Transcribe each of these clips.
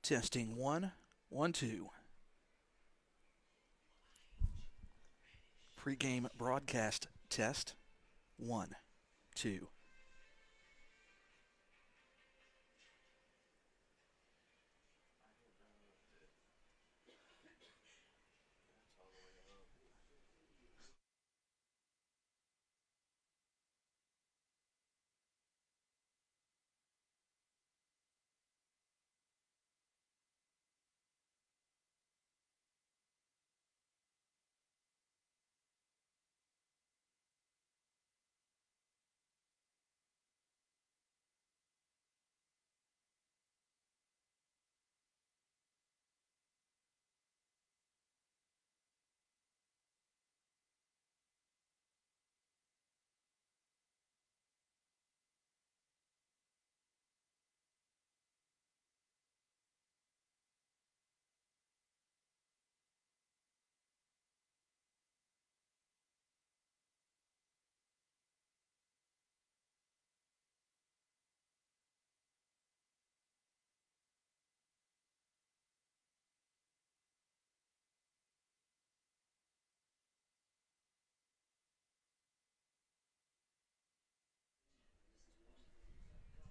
Testing 1, 1, 2. Pre-game broadcast test 1, 2.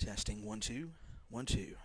Testing 1, 2, 1, 2.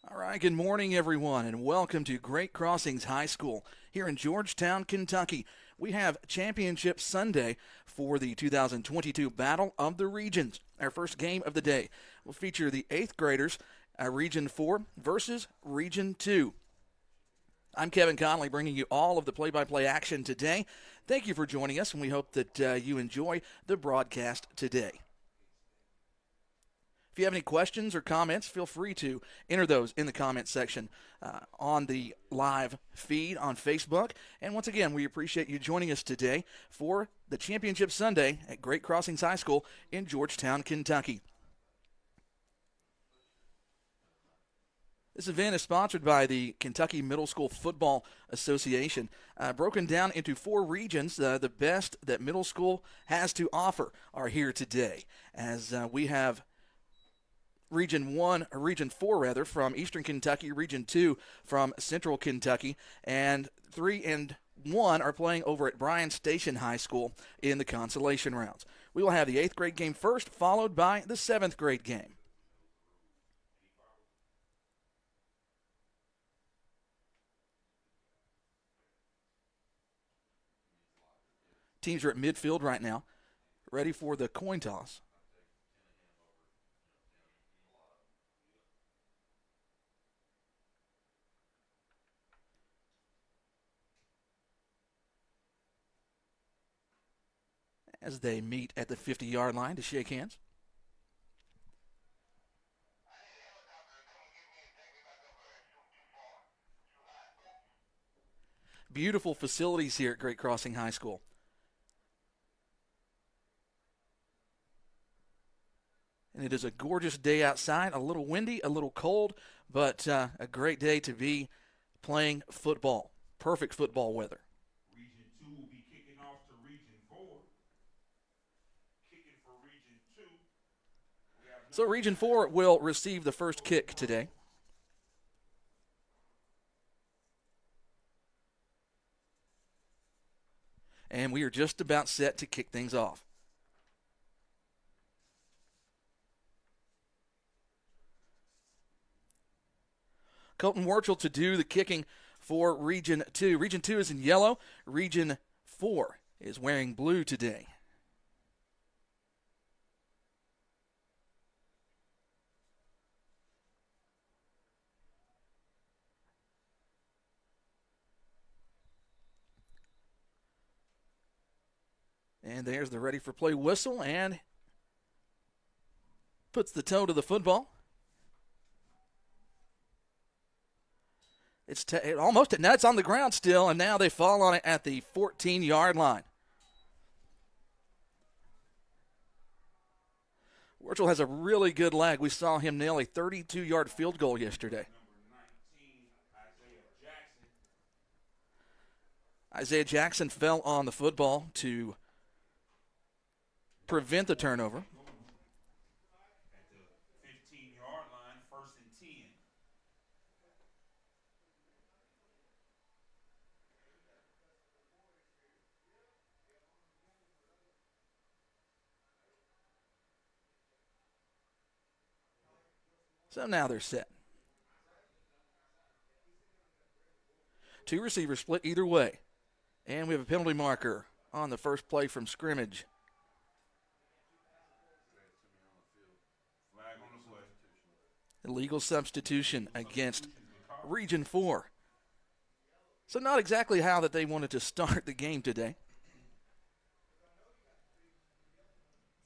All right, good morning, everyone, and welcome to Great Crossings High School here in Georgetown, Kentucky. We have Championship Sunday for the 2022 Battle of the Regions. Our first game of the day will feature the 8th graders, Region 4 versus Region 2. I'm Kevin Conley, bringing you all of the play-by-play action today. Thank you for joining us, and we hope that you enjoy the broadcast today. If you have any questions or comments, feel free to enter those in the comment section on the live feed on Facebook. And once again, we appreciate you joining us today for the Championship Sunday at Great Crossings High School in Georgetown, Kentucky. This event is sponsored by the Kentucky Middle School Football Association, broken down into 4 regions. The best that middle school has to offer are here today, as we have Region 1, or Region 4 rather, from Eastern Kentucky, Region 2 from Central Kentucky, and 3 and 1 are playing over at Bryan Station High School in the consolation rounds. We will have the 8th grade game first, followed by the 7th grade game. Teams are at midfield right now, ready for the coin toss. As they meet at the 50-yard line to shake hands. Beautiful facilities here at Great Crossing High School. And it is a gorgeous day outside, a little windy, a little cold, but a great day to be playing football. Perfect football weather. Region 2 will be kicking off to Region 4. Kicking for Region 2. So Region 4 will receive the first kick today. And we are just about set to kick things off. Colton Warchel to do the kicking for Region 2. Region 2 is in yellow. Region 4 is wearing blue today. And there's the ready for play whistle, and puts the toe to the football. It's almost now it's on the ground still, and now they fall on it at the 14-yard line. Wirchel has a really good leg. We saw him nail a 32-yard field goal yesterday. Isaiah Jackson fell on the football to prevent the turnover. At the 15-yard line, 1st and 10. So now they're set. 2 receivers split either way. And we have a penalty marker on the first play from scrimmage. Flag on the play. Illegal substitution against Region 4. So not exactly how that they wanted to start the game today.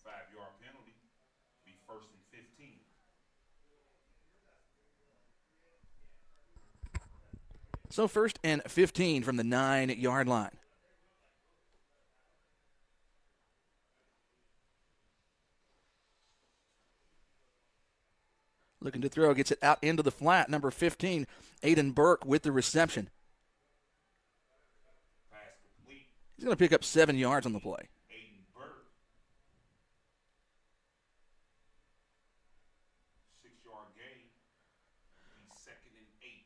5-yard penalty. Be 1st and 15. So 1st and 15 from the 9-yard line. Looking to throw, gets it out into the flat. Number 15, Aiden Burke with the reception. Pass complete. He's going to pick up 7 yards on the play. Aiden Burke. 6-yard gain. Be 2nd and 8.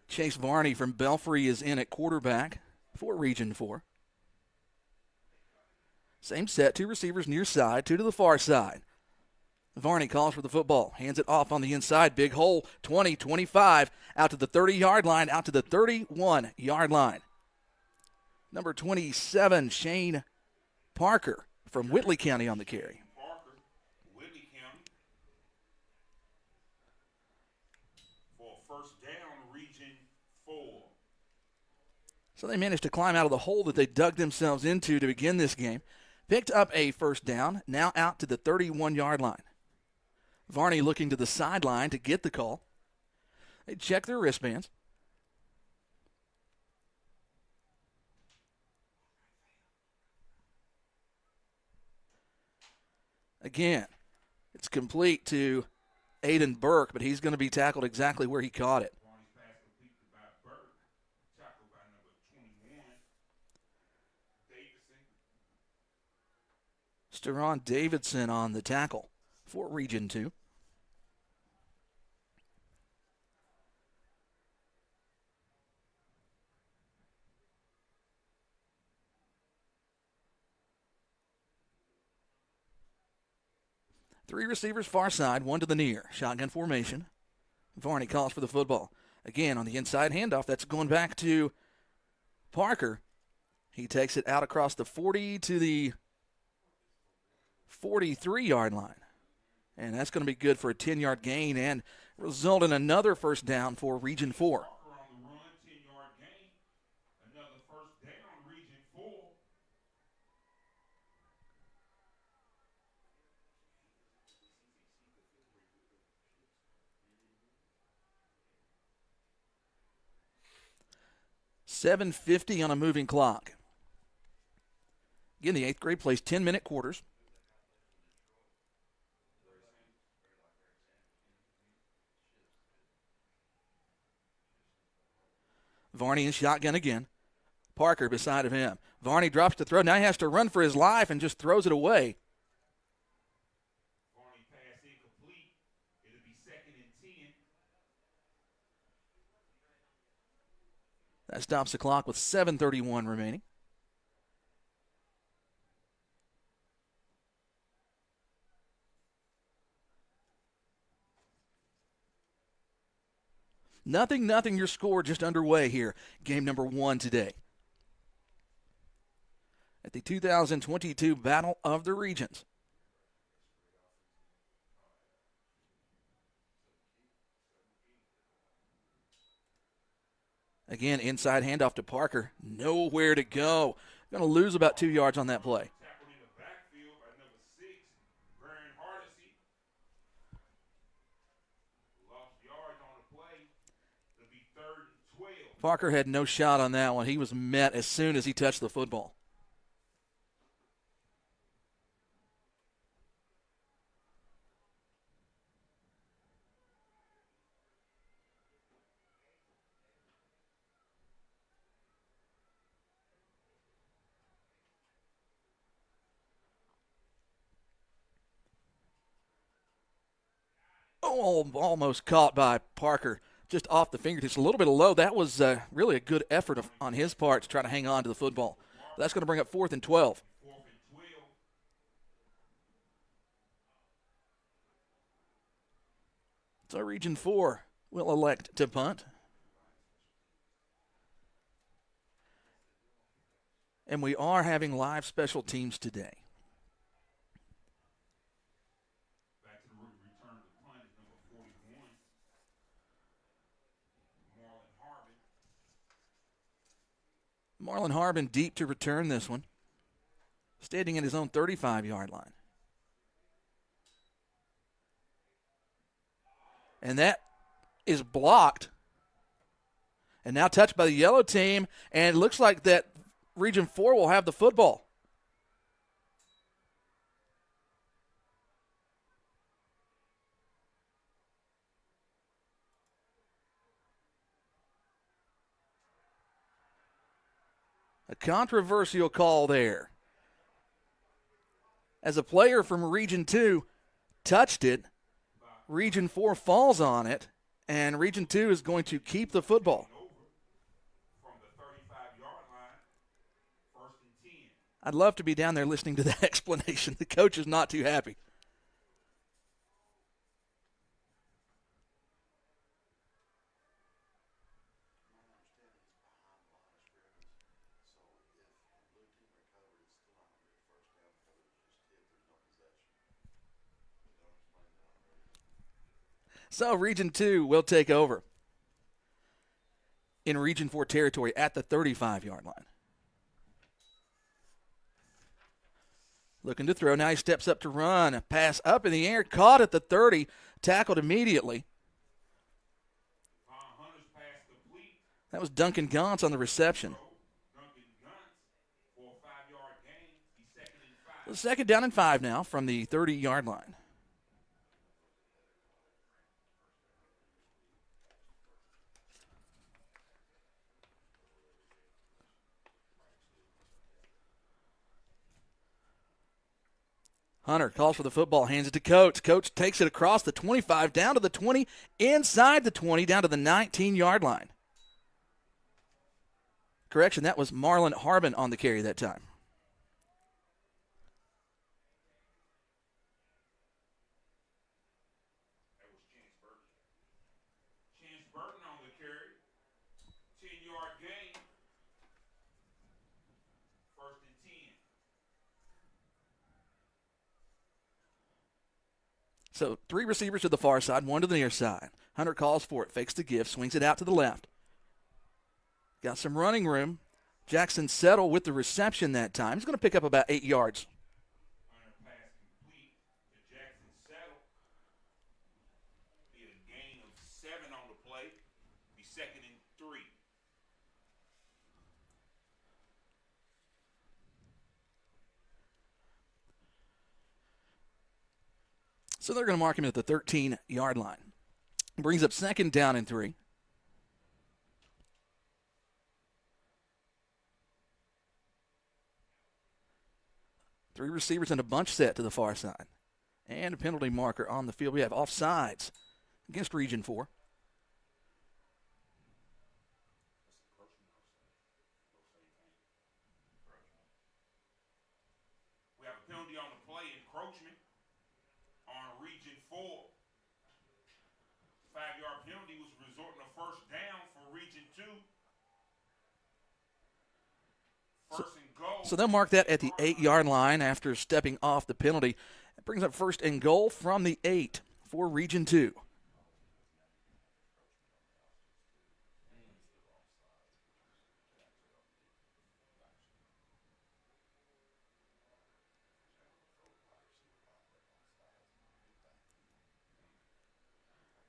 Chase Varney from Belfry is in at quarterback for Region 4. Same set, two receivers near side, two to the far side. Varney calls for the football, hands it off on the inside, big hole, 20, 25, out to the 30-yard line, out to the 31-yard line. Number 27, Shane Parker from Whitley County on the carry. Parker, Whitley County, for first down, Region 4. So they managed to climb out of the hole that they dug themselves into to begin this game. Picked up a first down, now out to the 31-yard line. Varney looking to the sideline to get the call. They check their wristbands. Again, it's complete to Aiden Burke, but he's going to be tackled exactly where he caught it. Varney's pass completed by Burke, tackled by number 21, Davidson. Steron Davidson on the tackle for Region 2. Three receivers far side, one to the near. Shotgun formation. Varney calls for the football. Again, on the inside handoff, that's going back to Parker. He takes it out across the 40 to the 43-yard line. And that's going to be good for a 10-yard gain and result in another first down for Region 4. Parker on the run, 10-yard gain. Another first down, Region 4. $7:50 on a moving clock. Again, the 8th grade plays 10-minute quarters. Varney in shotgun again. Parker beside of him. Varney drops to throw. Now he has to run for his life and just throws it away. Varney pass incomplete. It'll be 2nd and 10. That stops the clock with 7:31 remaining. Nothing, your score just underway here. Game number 1 today. At the 2022 Battle of the Regions. Again, inside handoff to Parker. Nowhere to go. Going to lose about 2 yards on that play. Tackled in the backfield by number 6, Brian Hardesty. Lost yards on the play. It'll be 3rd and 12. Parker had no shot on that one. He was met as soon as he touched the football. Oh, almost caught by Parker, just off the fingertips, a little bit low. That was really a good effort on his part to try to hang on to the football. That's going to bring up 4th and 12. 4th and 12. So Region 4 will elect to punt. And we are having live special teams today. Back to the return of the punt is number 41, Marlon Harbin. Marlon Harbin deep to return this one, standing at his own 35-yard line. And that is blocked. And now touched by the yellow team, and it looks like that Region 4 will have the football. A controversial call there. As a player from Region 2 touched it, Region 4 falls on it, and Region 2 is going to keep the football. From the 35-yard line, 1st and 10. I'd love to be down there listening to that explanation. The coach is not too happy. So Region 2 will take over in Region 4 territory at the 35-yard line. Looking to throw. Now he steps up to run. A pass up in the air. Caught at the 30. Tackled immediately. That was Duncan Gauntz on the reception. So second down and 5 now from the 30-yard line. Hunter calls for the football, hands it to Coates. Coates takes it across the 25, down to the 20, inside the 20, down to the 19-yard line. Correction, that was Marlon Harbin on the carry that time. Chance Burton on the carry. 10-yard gain. First and 10. So 3 receivers to the far side, 1 to the near side. Hunter calls for it, fakes the give, swings it out to the left. Got some running room. Jackson Settle with the reception that time. He's going to pick up about 8 yards. Hunter pass complete to Jackson Settle. Be a gain of 7 on the play. Be second and 3. So they're going to mark him at the 13-yard line. Brings up second down and 3. Three receivers in a bunch set to the far side. And a penalty marker on the field. We have offsides against Region 4. We have a penalty on the play, encroachment on Region 4. 5-yard penalty was resulting in a first down for Region 2. First and goal. So they'll mark that at the 8-yard line after stepping off the penalty. It brings up first and goal from the 8 for Region 2.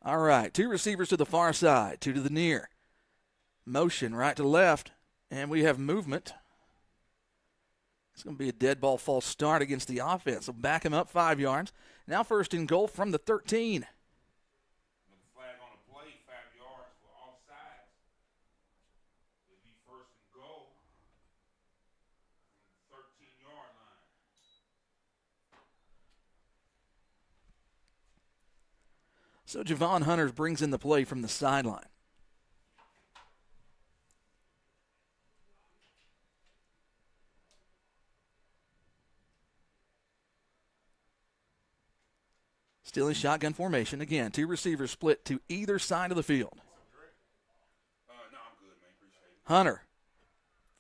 All right, 2 receivers to the far side, 2 to the near. Motion right to left, and we have movement. It's going to be a dead ball false start against the offense. So back him up 5 yards. Now first and goal from the 13. With the flag on the play, 5 yards for offsides. It'll be first and goal from the 13-yard line. So Javon Hunters brings in the play from the sideline. Still in shotgun formation. Again, 2 receivers split to either side of the field. No, I'm good, man. Appreciate it. Hunter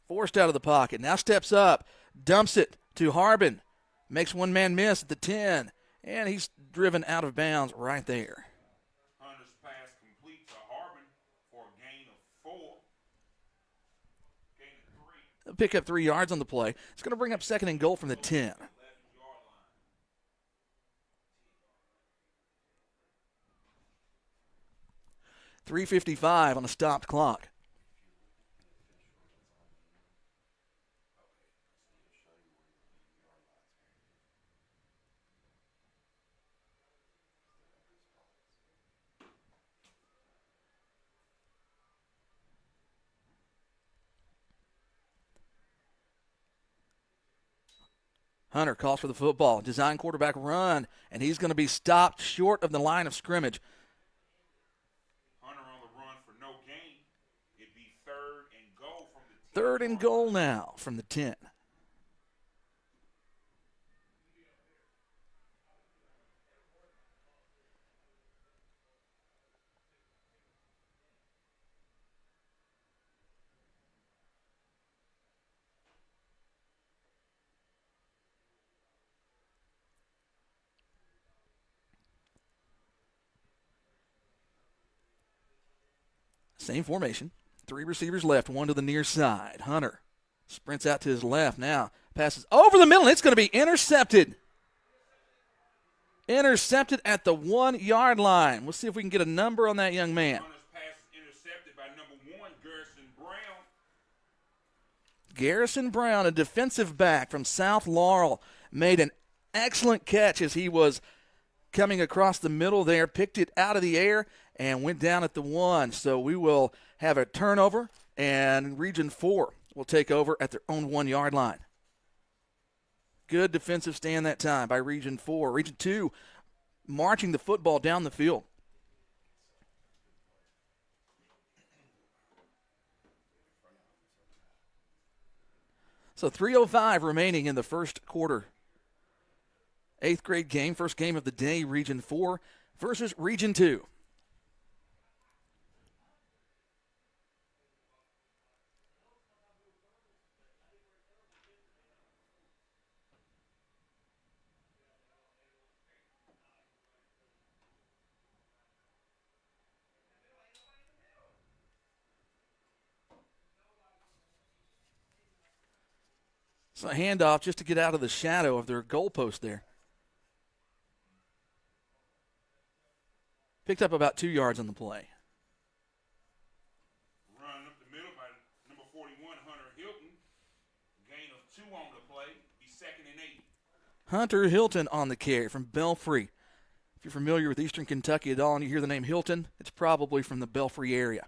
forced out of the pocket. Now steps up. Dumps it to Harbin. Makes one man miss at the 10. And he's driven out of bounds right there. Hunter's pass complete to Harbin for a gain of 4. Gain of 3. They'll pick up 3 yards on the play. It's going to bring up second and goal from the 10. 11-yard line. 3:55 on a stopped clock. Hunter calls for the football. Design quarterback run, and he's going to be stopped short of the line of scrimmage. Hunter on the run for no gain. It'd be third and goal from the 10. Third and goal now from the 10. Same formation. 3 receivers left, 1 to the near side. Hunter sprints out to his left now. Passes over the middle, and it's going to be intercepted. Intercepted at the 1-yard line. We'll see if we can get a number on that young man. Hunter's pass is intercepted by number 1, Garrison Brown. Garrison Brown, a defensive back from South Laurel, made an excellent catch as he was coming across the middle there, picked it out of the air, and went down at the 1. So we will have a turnover, and Region 4 will take over at their own 1-yard line. Good defensive stand that time by Region 4. Region 2 marching the football down the field. So 3:05 remaining in the first quarter. 8th grade game, first game of the day, Region 4 versus Region 2. So a handoff just to get out of the shadow of their goalpost there. Picked up about 2 yards on the play. Run up the middle by number 41, Hunter Hilton. Gain of 2 on the play. Be 2nd and 8. Hunter Hilton on the carry from Belfry. If you're familiar with Eastern Kentucky at all and you hear the name Hilton, it's probably from the Belfry area.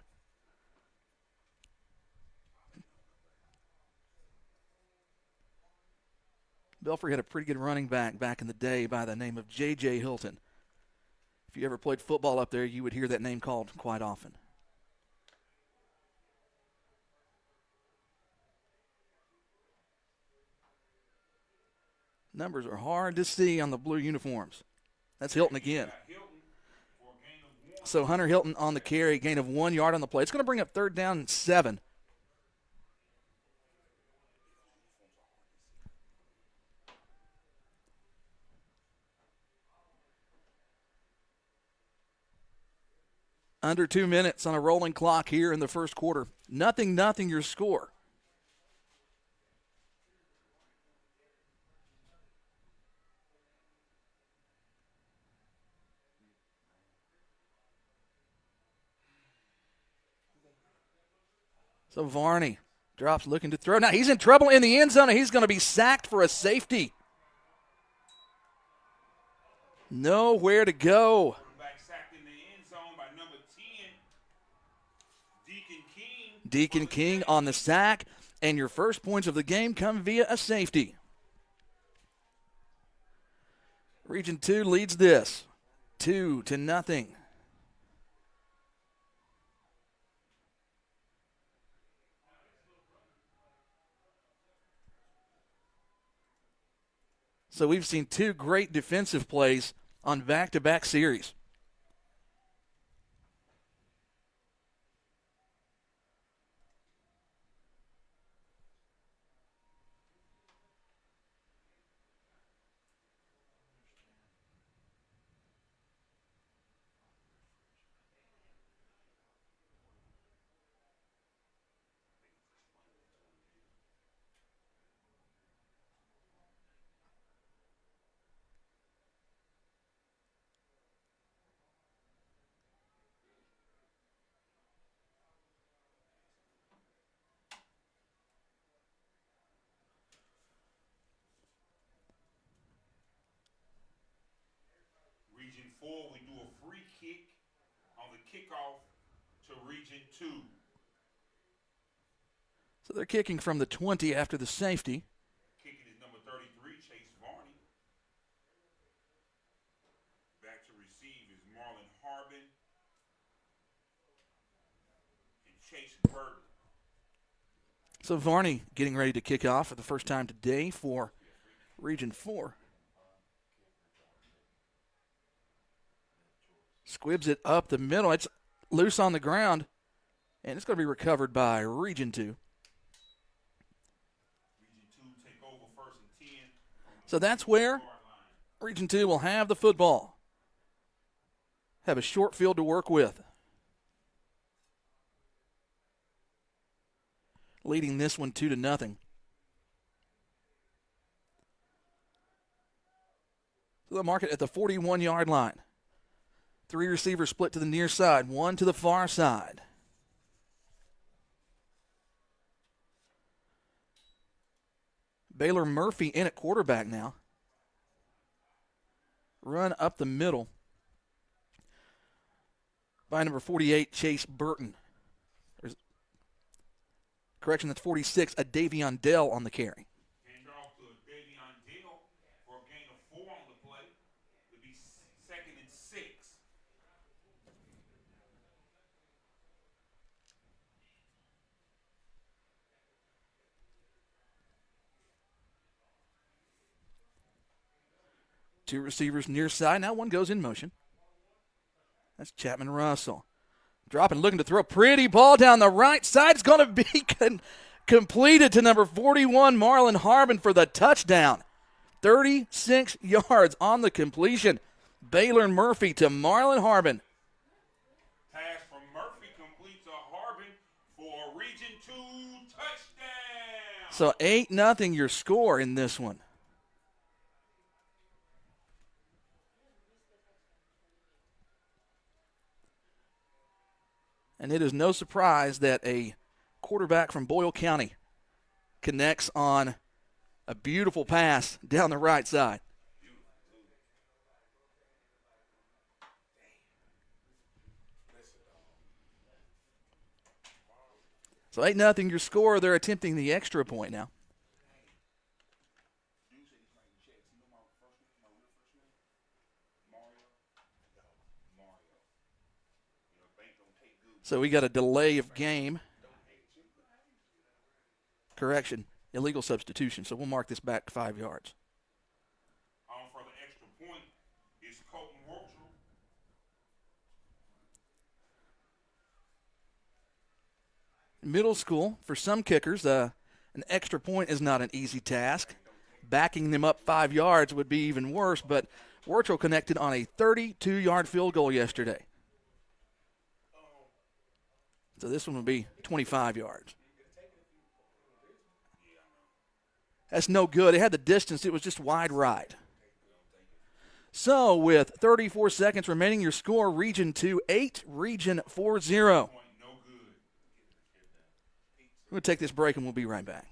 Belfry had a pretty good running back in the day by the name of J.J. Hilton. If you ever played football up there, you would hear that name called quite often. Numbers are hard to see on the blue uniforms. That's Hilton again. So Hunter Hilton on the carry, gain of 1 yard on the play. It's going to bring up 3rd down and 7. Under 2 minutes on a rolling clock here in the first quarter. 0-0 your score. So Varney drops looking to throw. Now he's in trouble in the end zone, and he's going to be sacked for a safety. Nowhere to go. Deacon King on the sack, and your first points of the game come via a safety. Region 2 leads this 2-0. So we've seen 2 great defensive plays on back-to-back series. Region 4, we do a free kick on the kickoff to Region 2. So they're kicking from the 20 after the safety. Kicking is number 33, Chase Varney. Back to receive is Marlon Harbin and Chase Burton. So Varney getting ready to kick off for the first time today for Region 4. Squibs it up the middle. It's loose on the ground, and it's going to be recovered by Region 2. Region 2 take over 1st and 10. So that's where Region 2 will have the football. Have a short field to work with. leading this one 2-0. So they'll mark it at the 41-yard line. 3 receivers split to the near side, 1 to the far side. Baylor Murphy in at quarterback now. Run up the middle by number 48, Chase Burton. Correction, that's 46, a Davion Dell on the carry. Hand off to Davion Dell for a gain of 4 on the play. It'll be 2nd and 6. Two receivers near side. Now one goes in motion. That's Chapman Russell. Dropping, looking to throw. Pretty ball down the right side. It's going to be completed to number 41, Marlon Harbin, for the touchdown. 36 yards on the completion. Baylor Murphy to Marlon Harbin. Pass from Murphy completes to Harbin for a Region 2 touchdown. So 8-0 your score in this one. And it is no surprise that a quarterback from Boyle County connects on a beautiful pass down the right side. So 8-0 your score. They're attempting the extra point now. So we got a delay of game. Correction, illegal substitution. So we'll mark this back 5 yards. On for the extra point is Colton Wortrell. Middle school, for some kickers, an extra point is not an easy task. Backing them up 5 yards would be even worse, but Wortrell connected on a 32-yard field goal yesterday. So this one will be 25 yards. That's no good. It had the distance. It was just wide right. So with 34 seconds remaining, your score, Region 2, 8, Region 4-0. We're going to take this break, and we'll be right back.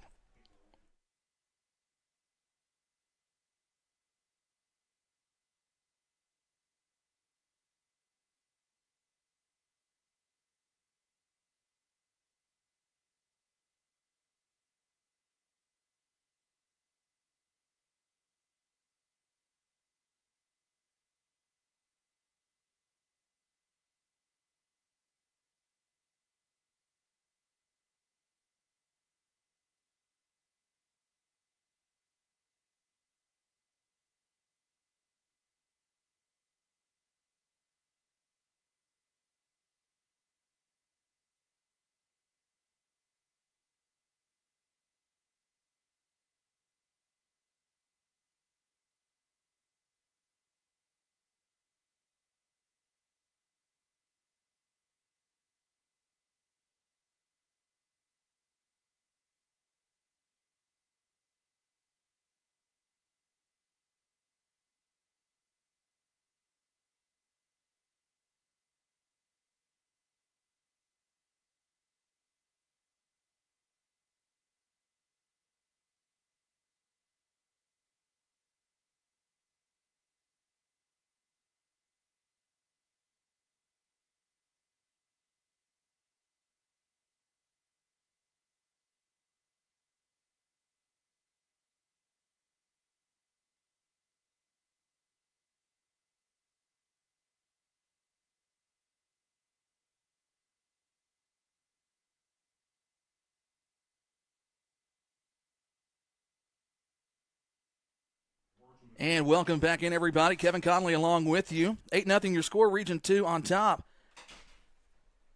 And welcome back in, everybody. Kevin Conley along with you. 8-0 your score, Region 2 on top.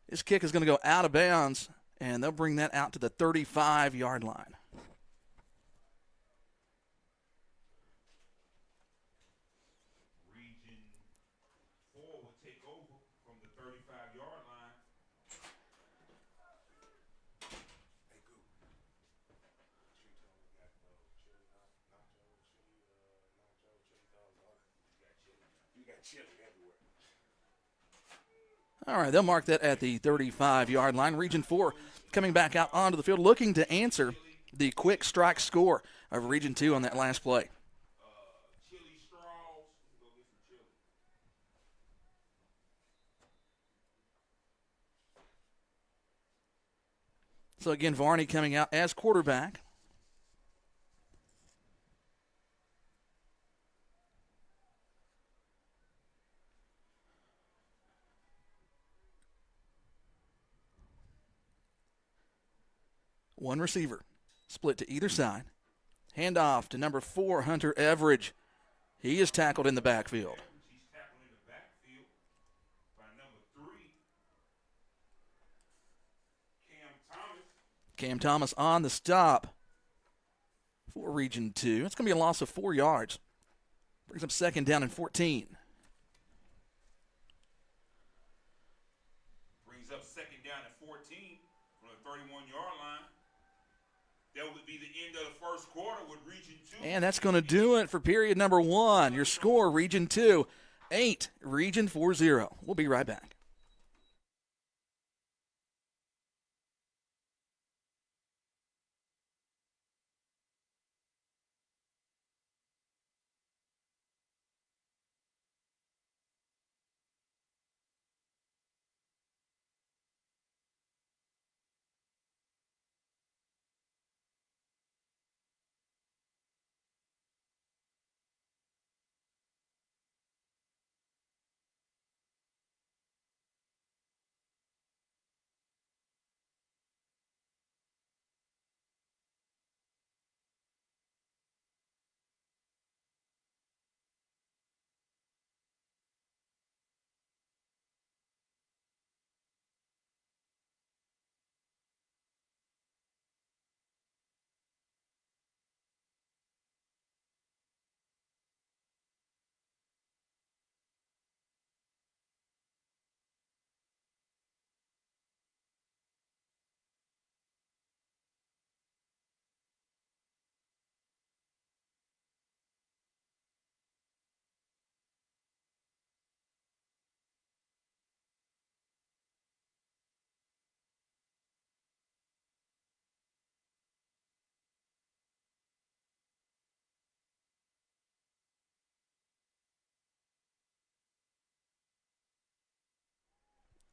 This kick is going to go out of bounds, and they'll bring that out to the 35-yard line. Region 4 will take over from the 35-yard line. All right, they'll mark that at the 35-yard line. Region 4 coming back out onto the field, looking to answer the quick strike score of Region 2 on that last play. Chili straws. Go get some chili. So again, Varney coming out as quarterback. One receiver, split to either side. Handoff to number 4, Hunter Everidge. He is tackled in the backfield. He's tackled in the backfield by number 3, Cam Thomas. Cam Thomas on the stop for Region 2. It's going to be a loss of 4 yards. Brings up second down and 14. Brings up second down at 14 from the 31-yard line. That would be the end of the first quarter with Region 2. And that's going to do it for period number 1. Your score, Region 2, 8, Region 4, 0. We'll be right back.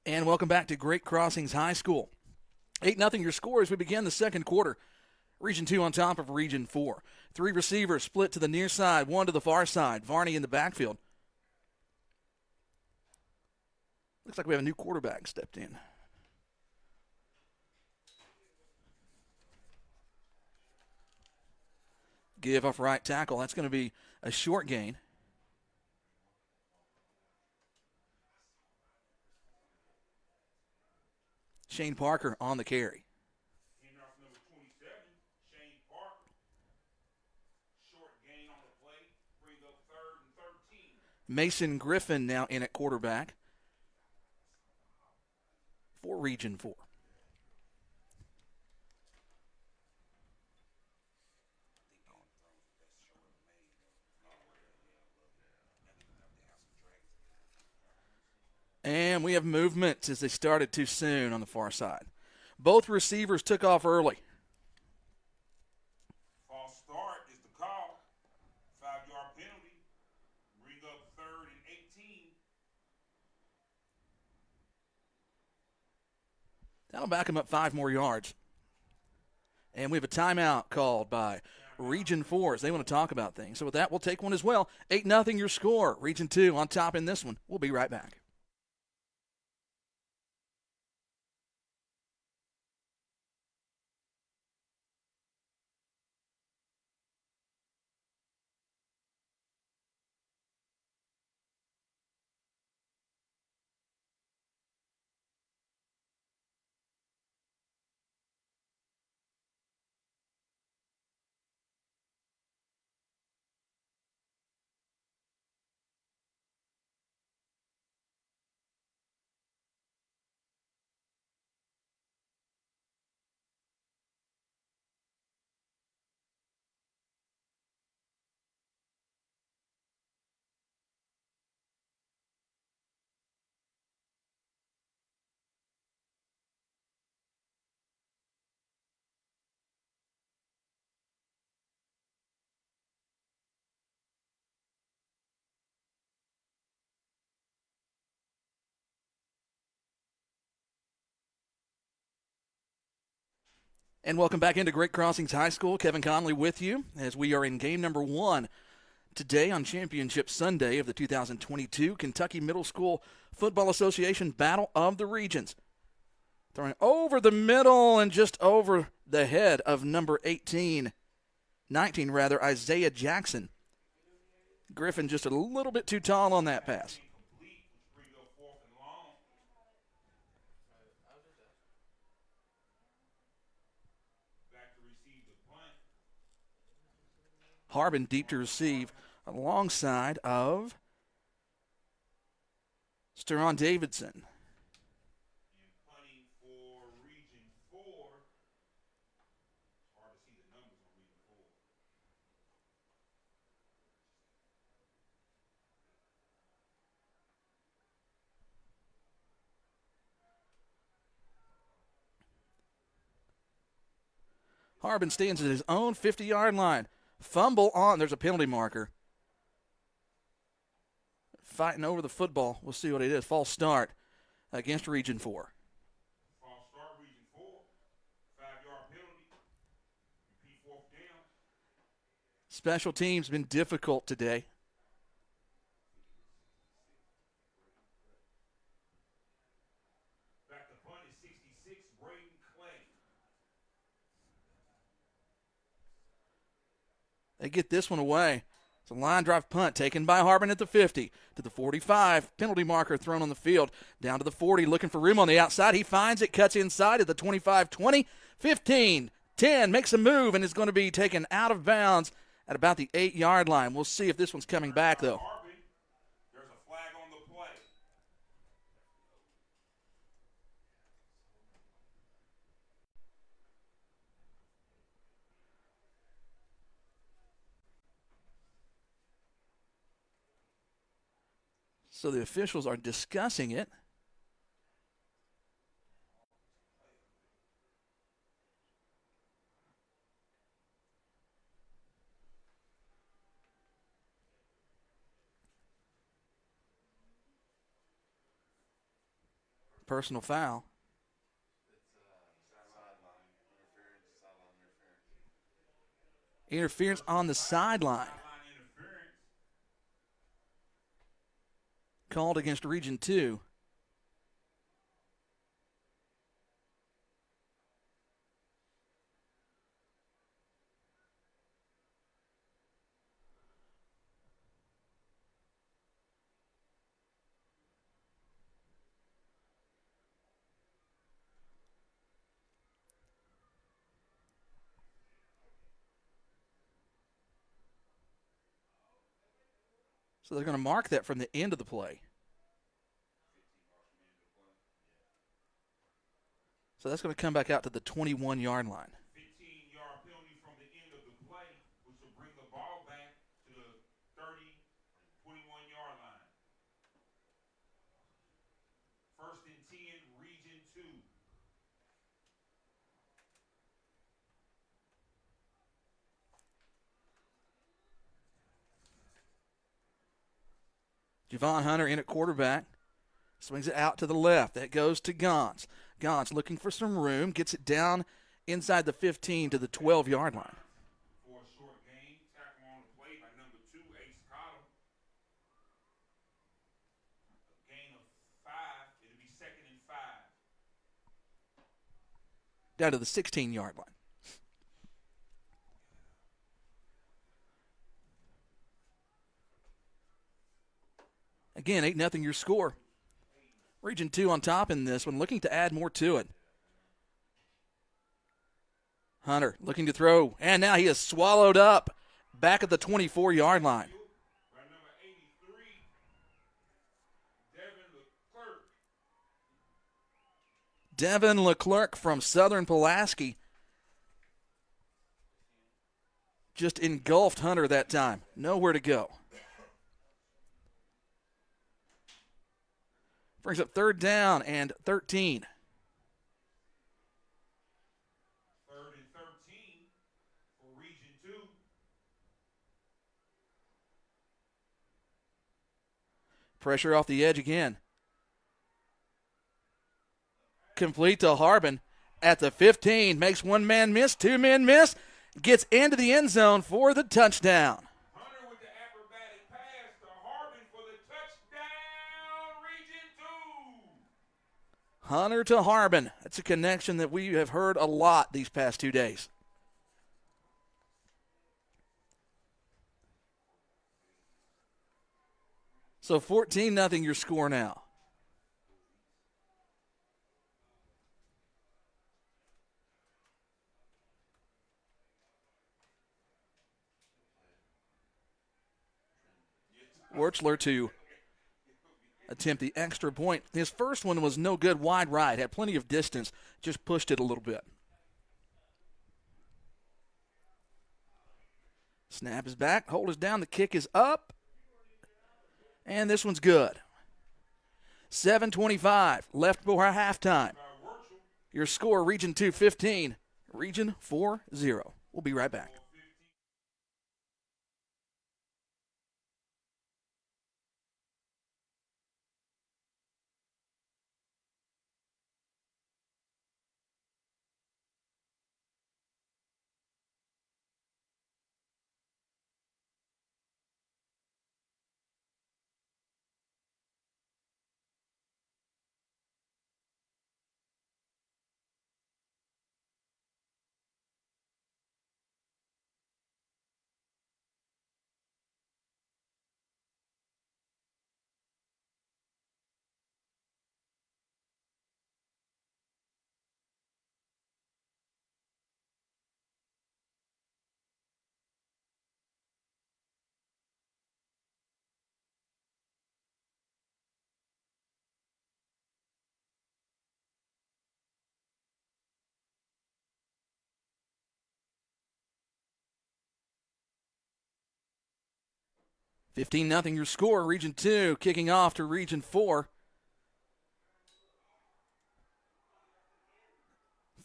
And welcome back to Great Crossings High School. 8-0 your score as we begin the second quarter. Region 2 on top of Region 4. 3 receivers split to the near side, 1 to the far side. Varney in the backfield. Looks like we have a new quarterback stepped in. Give off right tackle. That's going to be a short gain. Shane Parker on the carry. Handoff number 27, Shane Parker. Short gain on the play. Bring up 3rd and 13. Mason Griffin now in at quarterback for Region 4. And we have movement as they started too soon on the far side. Both receivers took off early. False start is the call. 5-yard penalty. Bring up 3rd and 18. That'll back them up 5 more yards. And we have a timeout called by Region 4 as they want to talk about things. So with that, we'll take one as well. 8-0 your score. Region 2 on top in this one. We'll be right back. And welcome back into Great Crossings High School. Kevin Conley with you as we are in game number 1 today on Championship Sunday of the 2022 Kentucky Middle School Football Association Battle of the Regions. Throwing over the middle and just over the head of number 19, Isaiah Jackson. Griffin just a little bit too tall on that pass. Harbin deep to receive alongside of Steron Davidson. Harbin stands at his own 50-yard line. Fumble on. There's a penalty marker. Fighting over the football. We'll see what it is. False start against Region 4. False start, Region 4. 5-yard penalty. Repeat 4th down. Special teams been difficult today. Back to punt is 66, Braden Clay. They get this one away. It's a line drive punt taken by Harbin at the 50 to the 45. Penalty marker thrown on the field. Down to the 40, looking for room on the outside. He finds it, cuts inside at the 25, 20, 15, 10. Makes a move and is going to be taken out of bounds at about the 8-yard line. We'll see if this one's coming back, though. Harbin, there's a flag on the play. So the officials are discussing it. Personal foul. Interference on the sideline. Called against Region 2. So they're going to mark that from the end of the play. So that's going to come back out to the 21-yard line. 15-yard penalty from the end of the play, which will bring the ball back to the 30, 21-yard line. 1st and 10, Region 2. Javon Hunter in at quarterback. Swings it out to the left. That goes to Gons. Gons looking for some room. Gets it down inside the 15 to the 12-yard line. For a short gain, tackle on the play by number 2, Ace Cottom. A gain of 5. It'll be 2nd and 5. Down to the 16-yard line. Again, 8-0 your score. Region 2 on top in this one, looking to add more to it. Hunter looking to throw, and now he is swallowed up back at the 24-yard line. By number 83, Devin Leclerc. Devin Leclerc from Southern Pulaski just engulfed Hunter that time. Nowhere to go. Brings up 3rd down and 13. 3rd and 13 for Region 2. Pressure off the edge again. Complete to Harbin. at the 15. Makes one man miss, two men miss. Gets into the end zone for the touchdown. Hunter with the acrobatic pass to Harbin for the touchdown. Region 2. Hunter to Harbin. That's a connection that we have heard a lot these past 2 days. So 14-0 your score now. Wirtzler to attempt the extra point. His first one was no good, wide right, had plenty of distance, just pushed it a little bit. Snap is back, hold is down, the kick is up, and this one's good. 7:25 left before halftime. Your score, Region 2 15, Region 4 0. We'll be right back. Fifteen nothing your score, Region 2, kicking off to Region 4.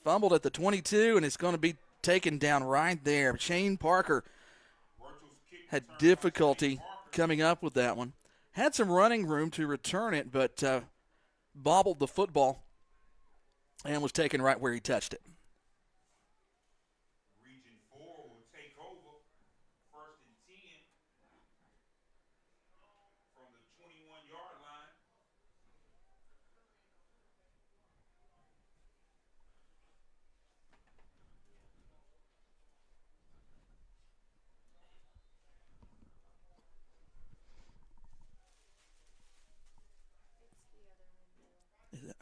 Fumbled at the 22, and it's going to be taken down right there. Shane Parker had difficulty coming up with that one. Had some running room to return it, but bobbled the football and was taken right where he touched it. Region 4 will take over 1st and 10 from the 21-yard line.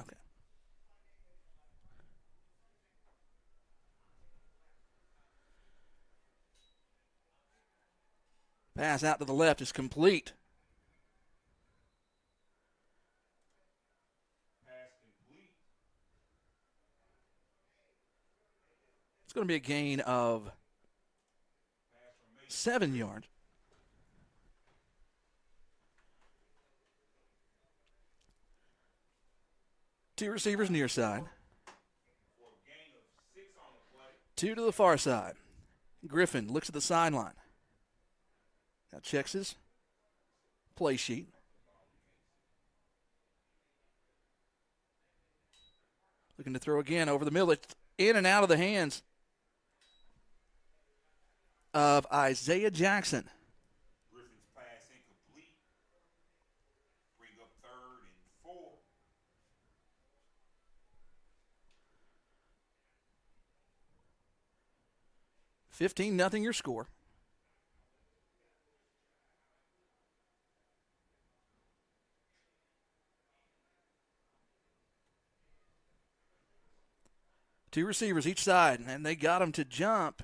Okay. Pass out to the left is complete. Pass complete. It's going to be a gain of 7 yards. Two receivers near side. For a gain of 6 on the play. Two to the far side. Griffin looks at the sideline. Now checks his play sheet. Looking to throw again over the middle. It's in and out of the hands of Isaiah Jackson. Griffin's pass incomplete. Bring up 3rd and 4. $15 nothing your score. Two receivers each side, and they got him to jump.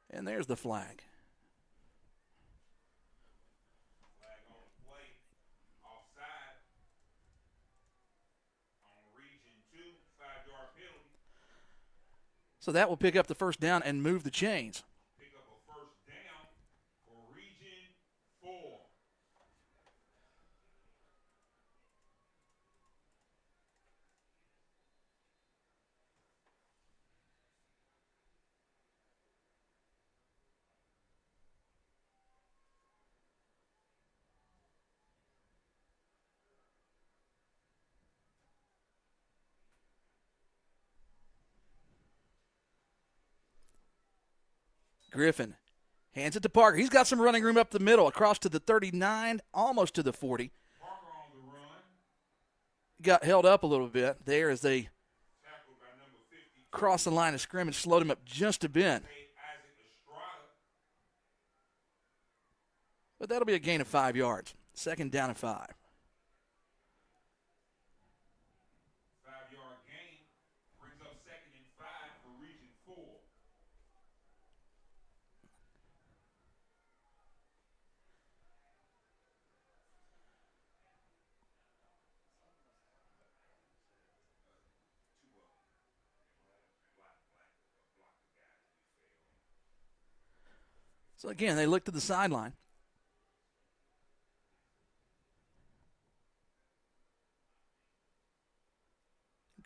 And there's the flag. Flag on the play. Offside. On Region 2, 5-yard penalty. So that will pick up the first down and move the chains. Pick up a 1st down for Region 4. Griffin hands it to Parker. He's got some running room up the middle, across to the 39, almost to the 40. Parker on the run. Got held up a little bit there as they Tackled by number 52. crossed the line of scrimmage, slowed him up just a bit. Isaac Estrada. But that'll be a gain of 5 yards. Second down and 5. 5-yard gain. Brings up 2nd and 5 for Region 4. So again, they look to the sideline.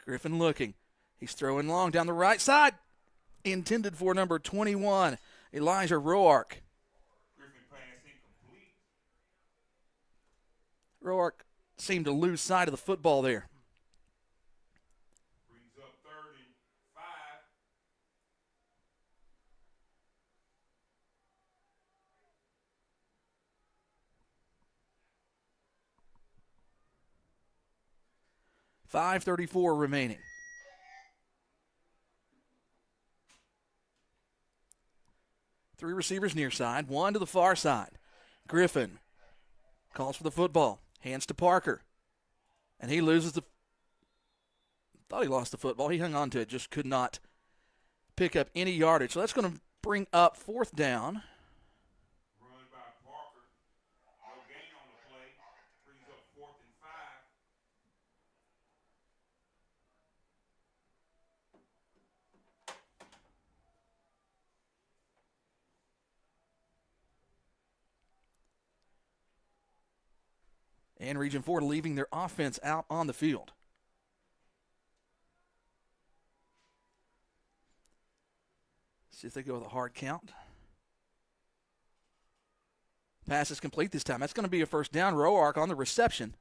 Griffin looking. He's throwing long down the right side. Intended for number 21, Elijah Roark. Griffin pass incomplete. Roark seemed to lose sight of the football there. Brings up 3rd and 5. 5:34 remaining. Three receivers near side, one to the far side. Griffin calls for the football, hands to Parker, and he loses the. Thought he lost the football. He hung on to it, just could not pick up any yardage. So that's going to bring up 4th down. Run by Parker. No gain on the play. Brings up 4th and 5. And Region 4 leaving their offense out on the field. See if they go with a hard count. Pass is complete this time. That's going to be a first down. Roark on the reception.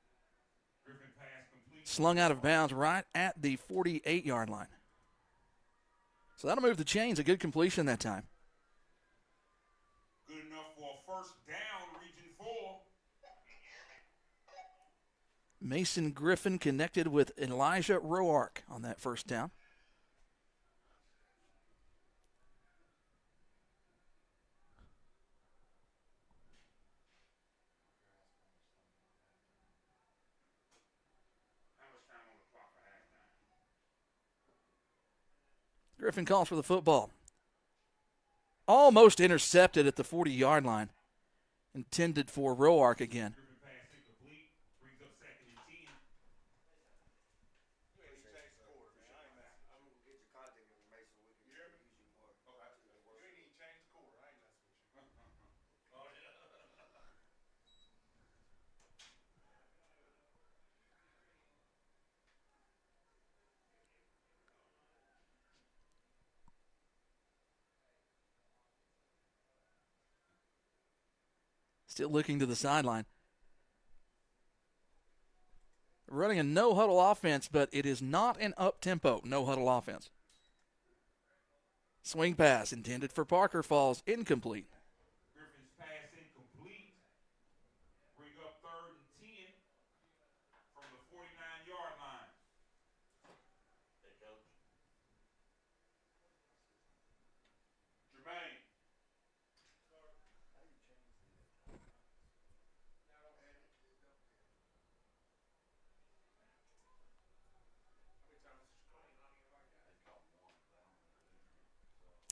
Griffin pass complete. Slung out of bounds right at the 48-yard line. So that'll move the chains. A good completion that time. Good enough for a first down, Region 4. Mason Griffin connected with Elijah Roark on that first down. How much time on the clock for halftime? Griffin calls for the football. Almost intercepted at the 40-yard line. Intended for Roark again. Griffin pass incomplete. Brings up 2nd and 10. You ain't even changed the score, man. I'm gonna get your contact information so we can use you more. Okay. You ain't even changed the score. I ain't messing with you. Oh, yeah. Still looking to the sideline. Running a no-huddle offense, but it is not an up-tempo no-huddle offense. Swing pass intended for Parker falls incomplete. Griffin's pass incomplete. Bring up 3rd and 10 from the 49-yard line. Hey, coach. Jermaine.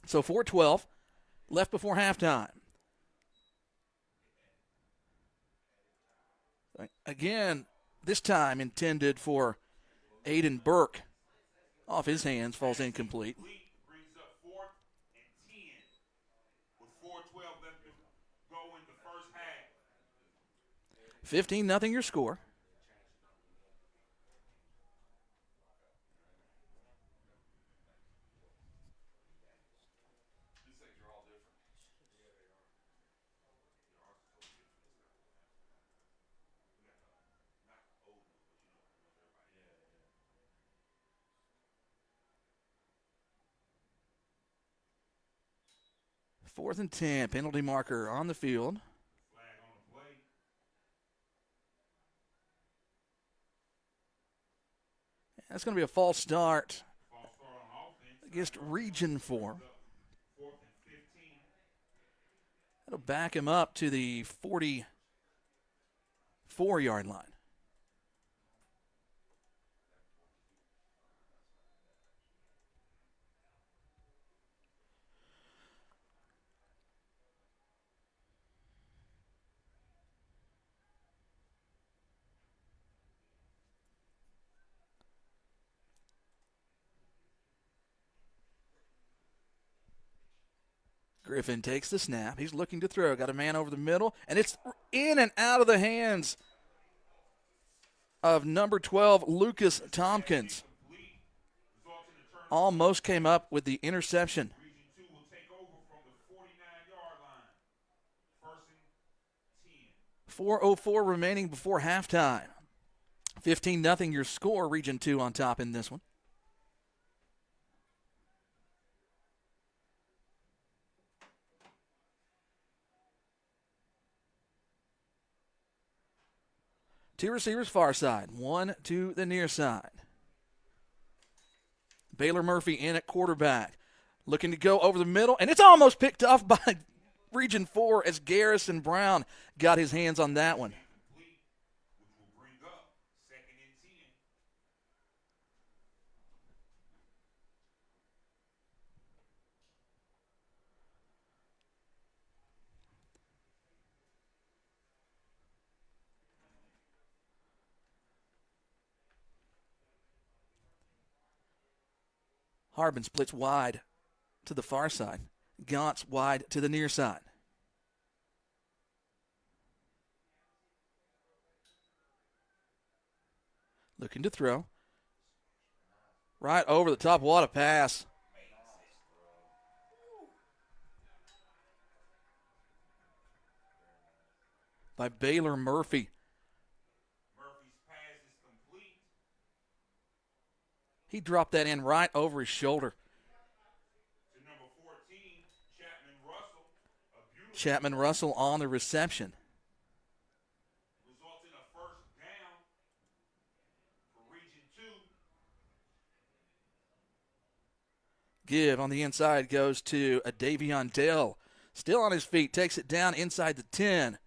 So 4:12 left before halftime. Again, this time intended for Aiden Burke. Off his hands, falls incomplete. Brings up 4th and 10 with 4:12 left to go in the first half. 15-0 your score. These things are all different. Yeah, they are. Ours is so different. We got not the old ones, but you know, the ones everybody has. Yeah. 4th and 10. Penalty marker on the field. Flag on the play. That's going to be a false start False start on offense. against Region 4. Brings up 4th and 15. That'll back him up to the 44-yard line. Griffin takes the snap. He's looking to throw. Got a man over the middle, and it's in and out of the hands of number 12, Lucas Tompkins. Complete. Results in a turnover. Almost came up with the interception. Region 2 will take over from the 49-yard line. 1st and 10. 4:04 remaining before halftime. 15-0 your score. Region 2 on top in this one. Two receivers far side, one to the near side. Baylor Murphy in at quarterback. Looking to go over the middle, and it's almost picked off by Region 4 as Garrison Brown got his hands on that one. Complete, which will bring up 2nd and 10. Harbin splits wide to the far side. Gauntz wide to the near side. Looking to throw. Right over the top. What a pass. By Baylor Murphy. Murphy's pass is complete. He dropped that in right over his shoulder. To number 14, Chapman Russell. A beautiful Chapman Russell on the reception. results in a 1st down for Region 2. Give on the inside goes to a Davion Dell. Still on his feet. Takes it down inside the 10.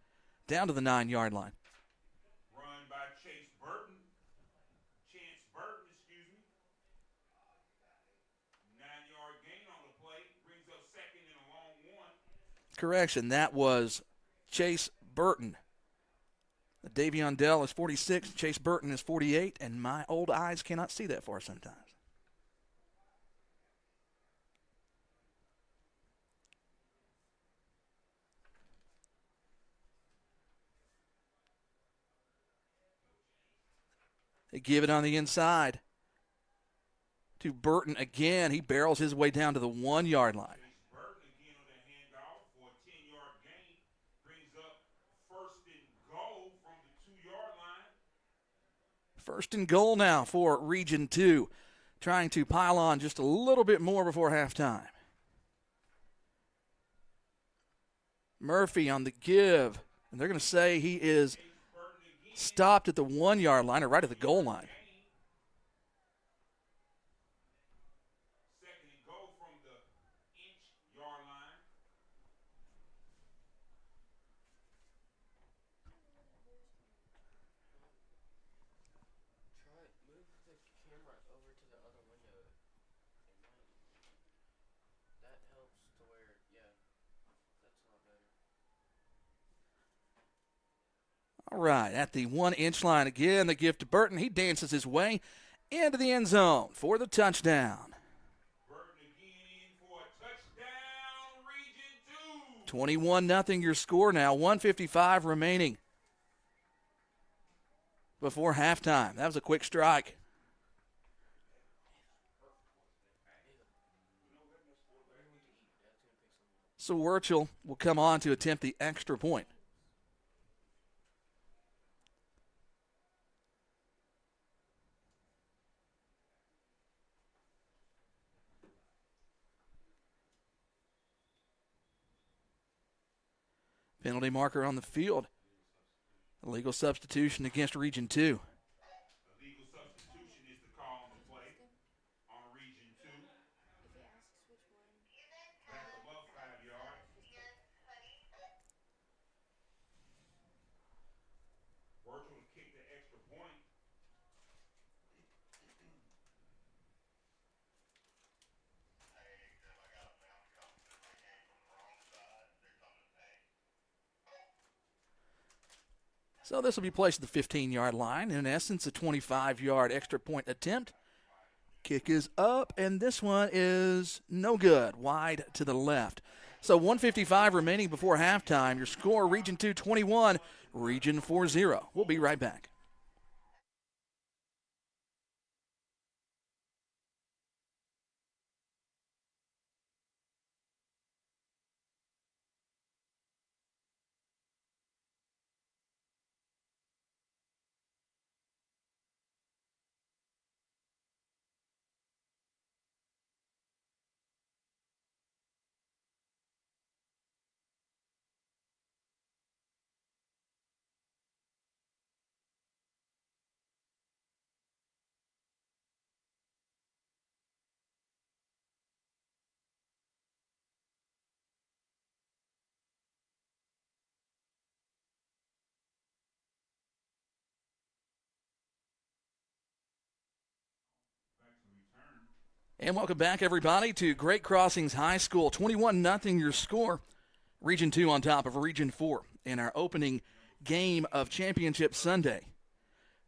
Down to the 9-yard line. Run by Chance Burton. 9-yard gain on the play. Brings up 2nd and a long one. Correction, that was Chase Burton. Davion Dell is 46, Chase Burton is 48, and my old eyes cannot see that far sometimes. They give it on the inside to Burton again. He barrels his way down to the 1-yard line. Burton again on the handoff for a 10-yard gain. Brings up 1st and goal from the 2-yard line. 1st and goal now for Region 2. Trying to pile on just a little bit more before halftime. Murphy on the give. And they're going to say he is stopped at the 1-yard line or right at the goal line. 2nd and goal from the inch-yard line. Try move the camera over to the other window. That helps to where, yeah, that's a lot better. All right, at the 1-inch line again, the give to Burton. He dances his way into the end zone for the touchdown. Burton again in for a touchdown, Region 2. 21-0 your score now, 1:55 remaining before halftime. That was a quick strike. So Wirchel will come on to attempt the extra point. Penalty marker on the field. Illegal substitution against Region 2. The legal substitution is the call on the play on Region 2. If he asks which one, Back them up 5 yards. Virtual to kick the extra point. So this will be placed at the 15-yard line. In essence, a 25-yard extra point attempt. Kick is up, and this one is no good, wide to the left. So 1:55 remaining before halftime. Your score, Region 2 21, Region 4 0. We'll be right back. Back to return. And welcome back, everybody, to Great Crossings High School. 21-0 your score. Region 2 on top of Region 4 in our opening game of Championship Sunday.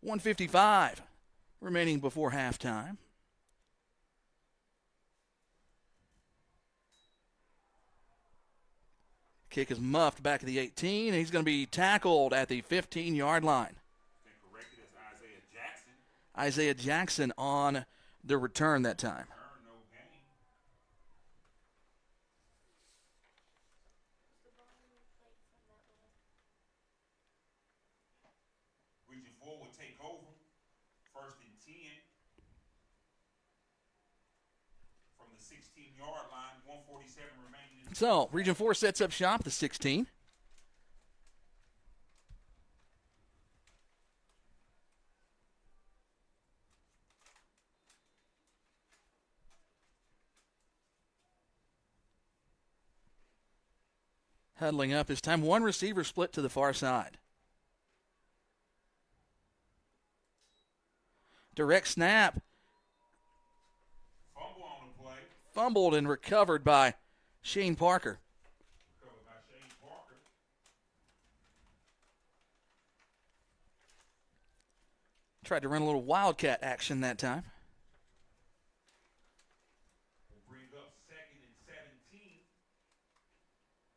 1:55 remaining before halftime. Kick is muffed back at the 18, and he's going to be tackled at the 15-yard line. Then corrected as Isaiah Jackson. Isaiah Jackson on the return that time. Return, no gain. what's the ball played from that line? Region 4 will take over. 1st and 10. From the 16-yard line, 1:47 remaining. So, Region 4 sets up shop, the 16. Huddling up this time. One receiver split to the far side. Direct snap. Fumble on the play. Fumbled and recovered by Shane Parker. Covered by Shane Parker. Tried to run a little wildcat action that time. Will bring up 2nd and 17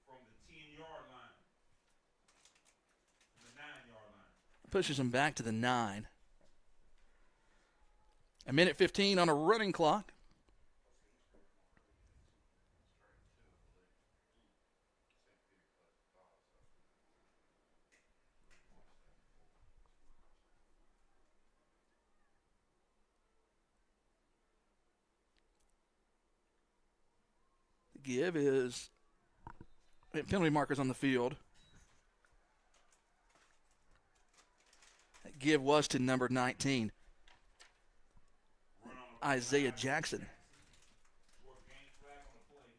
from the 10-yard line. From the 9-yard line. Pushes him back to the 9. A minute 15 on a running clock. The give is penalty markers on the field. That give was to number 19. Run on the Isaiah Jackson. Short game flag on the play.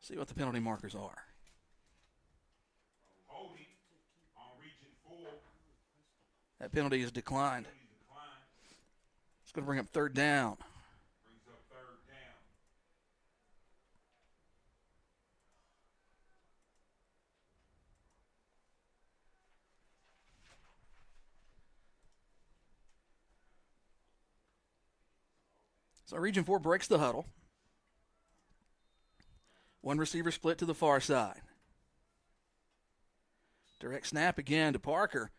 See what the penalty markers are. Holding on Region 4. That penalty is declined. Penalty decline. It's going to bring up third down. Brings up 3rd down. So Region 4 breaks the huddle. One receiver split to the far side. Direct snap again to Parker.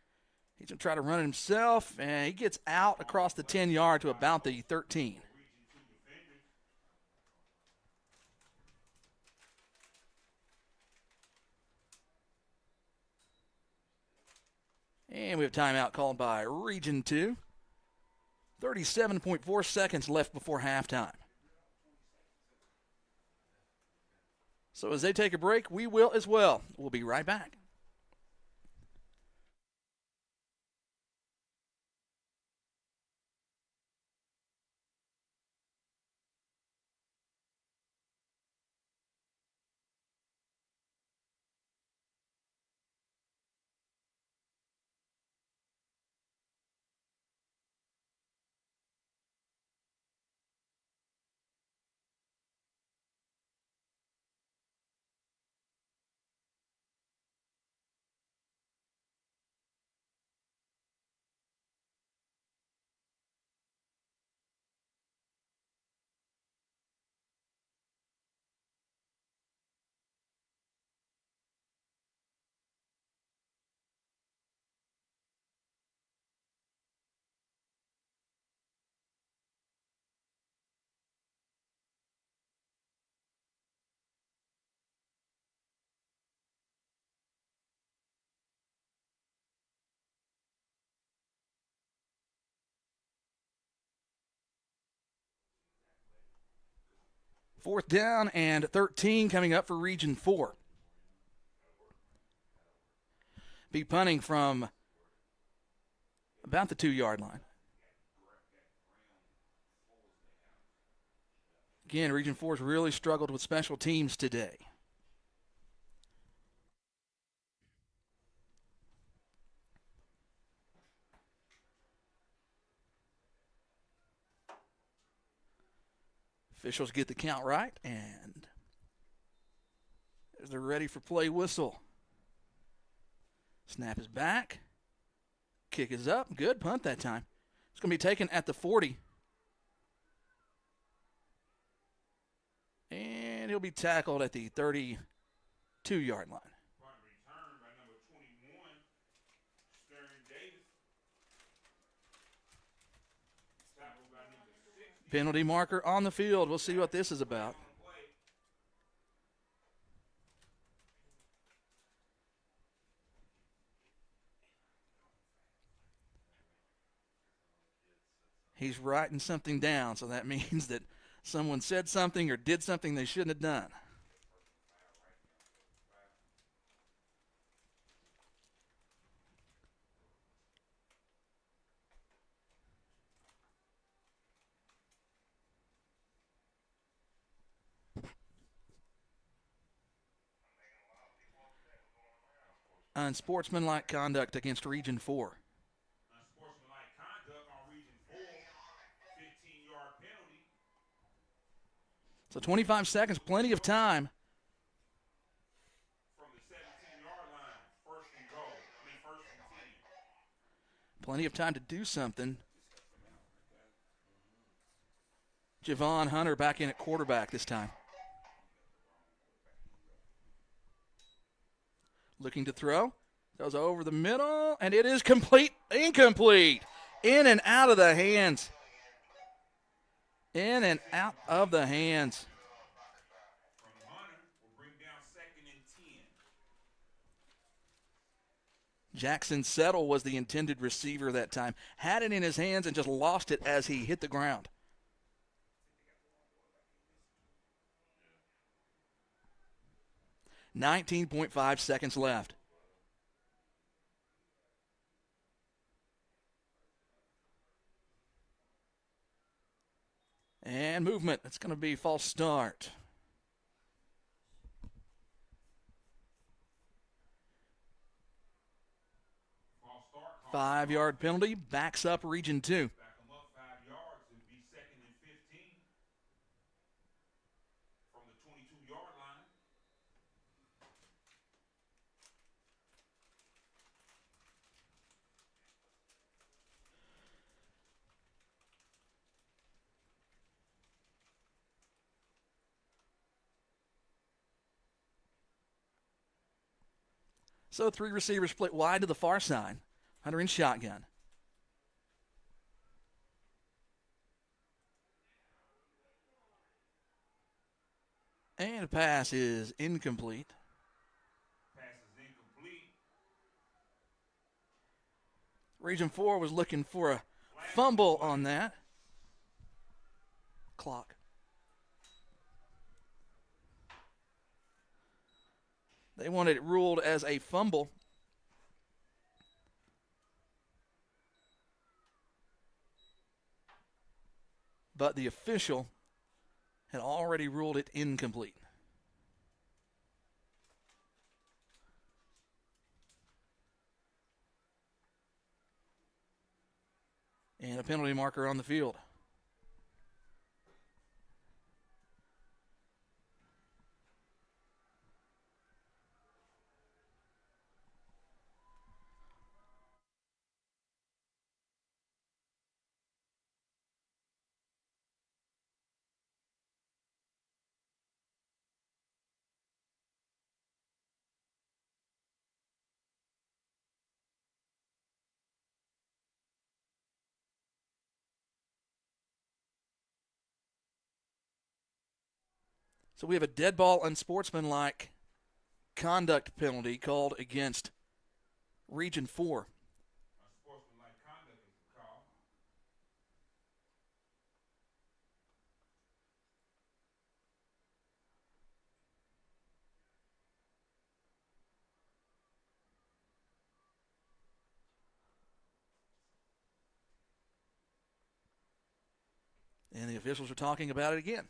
He's going to try to run it himself, and he gets out across the 10-yard to about the 13. Region 2 defenders. And we have timeout called by Region 2. 37.4 seconds left before halftime. So as they take a break, we will as well. We'll be right back. Fourth down and 13 coming up for Region 4. Be punting from about the 2-yard line. Again, Region 4 has really struggled with special teams today. Officials get the count right, and as they're ready for play whistle. Snap is back. Kick is up. Good punt that time. It's going to be taken at the 40. And he'll be tackled at the 32-yard line. Punt return by number 21, Stern Davis. Tackled by number 60. Penalty marker on the field. We'll see what this is about. He's writing something down, so that means that someone said something or did something they shouldn't have done. Unsportsmanlike conduct against Region 4. Unsportsmanlike conduct on Region 4, 15-yard penalty. So 25 seconds, plenty of time. From the 17-yard line, first and goal. First and 10. Plenty of time to do something. Javon Hunter back in at quarterback this time. Looking to throw. Goes over the middle, and it is complete. Incomplete. In and out of the hands. In and out of the hands. From Hunter will bring down second and 10. Jackson Settle was the intended receiver that time. Had it in his hands and just lost it as he hit the ground. .5 seconds left. And movement. It's going to be false start. False start. 5-yard penalty. Backs up Region 2. Back them up 5 yards. It'll be second and 15 from the 22-yard line. So 3 receivers split wide to the far side. Hunter in shotgun. And a pass is incomplete. Pass is incomplete. Region 4 was looking for a fumble on that. Clock. They wanted it ruled as a fumble. But the official had already ruled it incomplete. And a penalty marker on the field. So we have a dead ball unsportsmanlike conduct penalty called against Region 4. Unsportsmanlike conduct is the call. And the officials are talking about it again.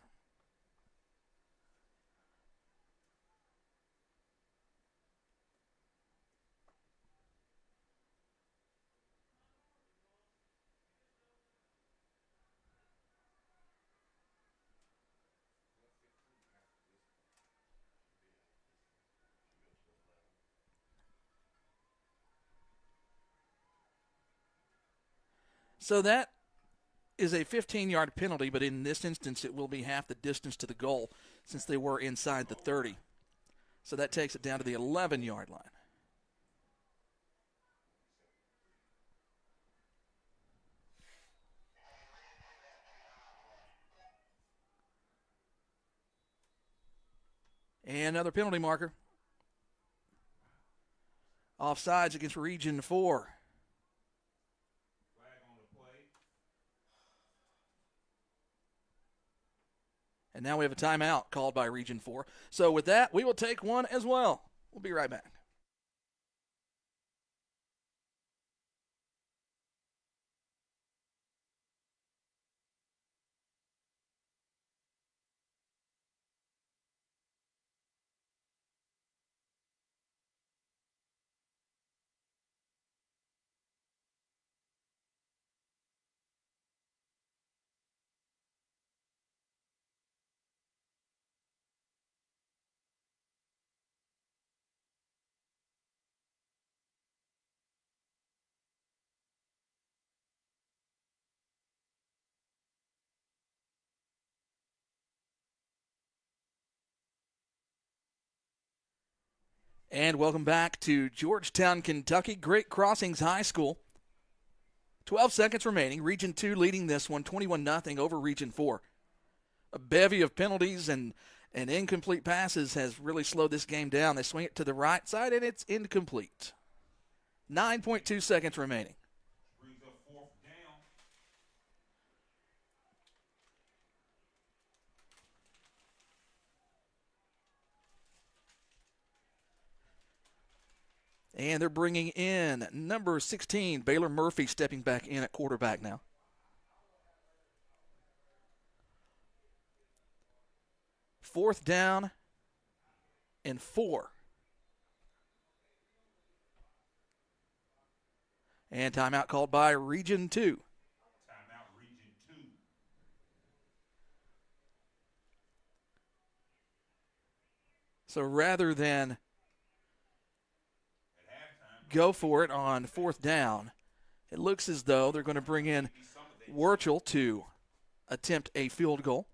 So that is a 15-yard penalty, but in this instance it will be half the distance to the goal since they were inside the 30. So that takes it down to the 11-yard line. And another penalty marker. Offsides against Region 4. Flag on the play. And now we have a timeout called by Region 4. So with that, we will take one as well. We'll be right back. And welcome back to Georgetown, Kentucky. Great Crossings High School. 12 seconds remaining. Region 2 leading this one 21-0 over Region 4. A bevy of penalties and incomplete passes has really slowed this game down. They swing it to the right side, and it's incomplete. 9.2 seconds remaining. Brings up fourth down. And they're bringing in number 16, Baylor Murphy, stepping back in at quarterback now. Fourth down and 4. And timeout called by Region 2. Timeout Region 2. So rather than At halftime, go for it on fourth down, it looks as though they're going to bring in Wirchel to attempt a field goal.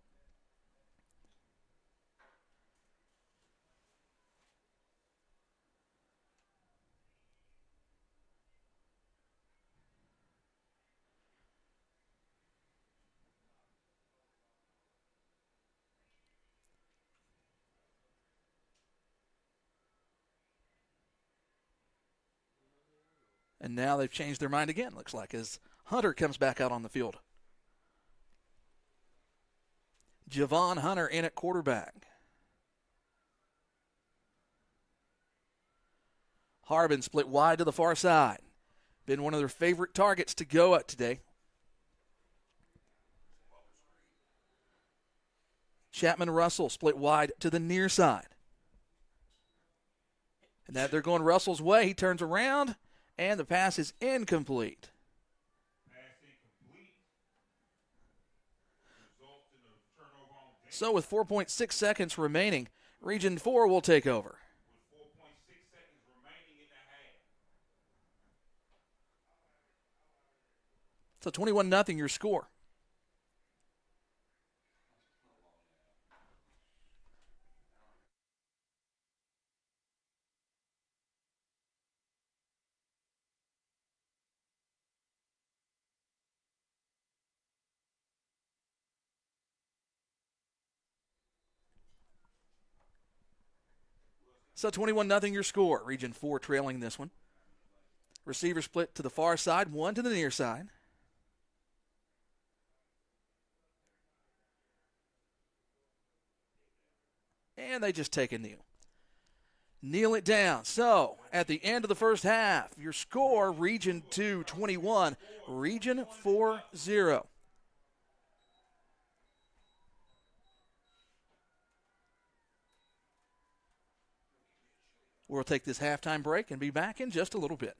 And now they've changed their mind again, looks like, as Hunter comes back out on the field. Javon Hunter in at quarterback. Harbin split wide to the far side. Been one of their favorite targets to go at today. Chapman Russell split wide to the near side. And that they're going Russell's way. He turns around, and the pass is incomplete. Pass incomplete. Results in a turnover on down. So with 4.6 seconds remaining, Region 4 will take over. With 4.6 seconds remaining in the half. So 21-0 your score. So 21-0 your score. Region 4 trailing this one. Receiver split to the far side, one to the near side. And they just take a kneel. Kneel it down. So at the end of the first half, your score, Region 2 21, Region 4 0. We'll take this halftime break and be back in just a little bit.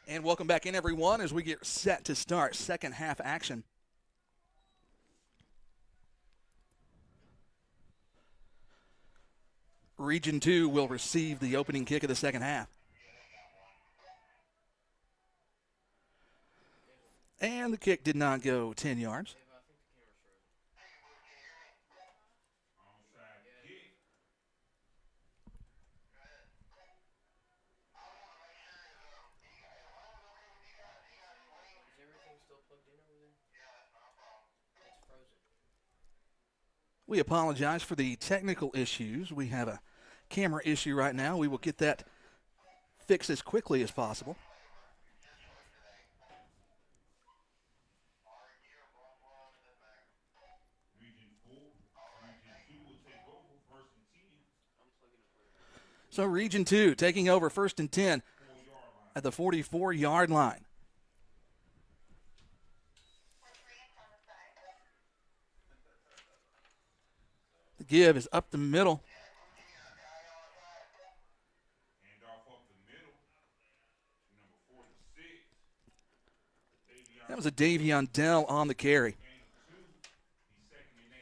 And welcome back in, everyone, as we get set to start second half action. Region 2 will receive the opening kick of the second half. And the kick did not go 10 yards. I think the camera's frozen. Onside kick. Is everything still plugged in over there? It's frozen. We apologize for the technical issues. We have a camera issue right now. We will get that fixed as quickly as possible. Region 4. Region 2 will take over first and 10. I'm plugging it where? So Region 2 taking over first and 10 4-yard line. at the 44-yard line. The give is up the middle. Hand off up the middle to number 46. That was a Davion Dell on the carry. Gain of 2. He's second and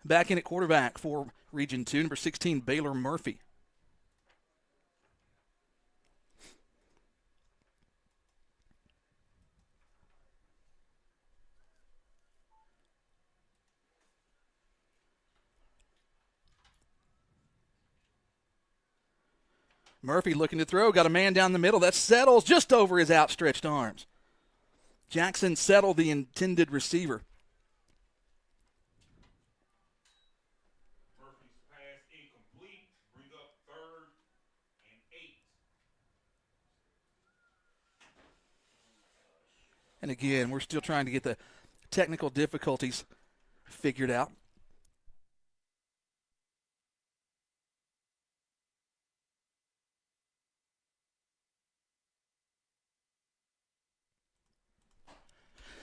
8. Back in at quarterback for Region 2, number 16, Baylor Murphy. Murphy looking to throw, got a man down the middle. That settles just over his outstretched arms. Jackson settled the intended receiver. Murphy's pass incomplete. Bring up 3rd and 8. And again, we're still trying to get the technical difficulties figured out.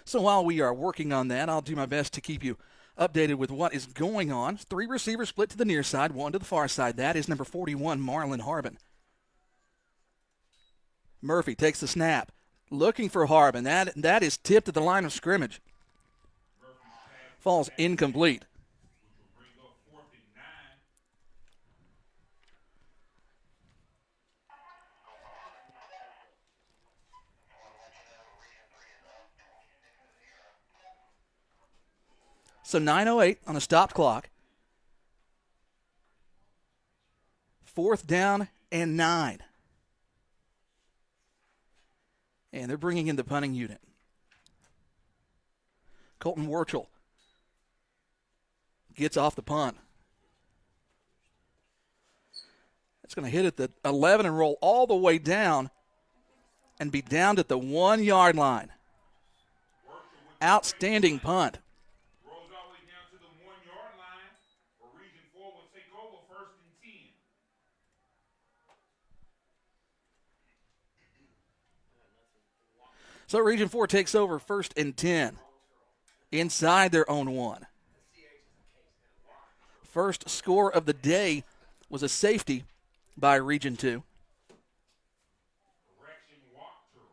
So while we are working on that, I'll do my best to keep you updated with what is going on. 3 receivers split to the near side, 1 to the far side. That is number 41, Marlon Harbin. Murphy takes the snap, looking for Harbin. That is tipped at the line of scrimmage. Murphy's pass Falls incomplete. which will bring up 4th and 9. So 9:08 on a stopped clock. 4th down and 9. And they're bringing in the punting unit. Colton Warchel gets off the punt. It's going to hit at the 11 and roll all the way down and be downed at the 1-yard line. Outstanding punt. Rolls all the way down to the 1-yard line. For Region 4 will take over first and 10. So Region 4 takes over first and 10 inside their own 1. First score of the day was a safety by Region 2. Correction, walkthrough.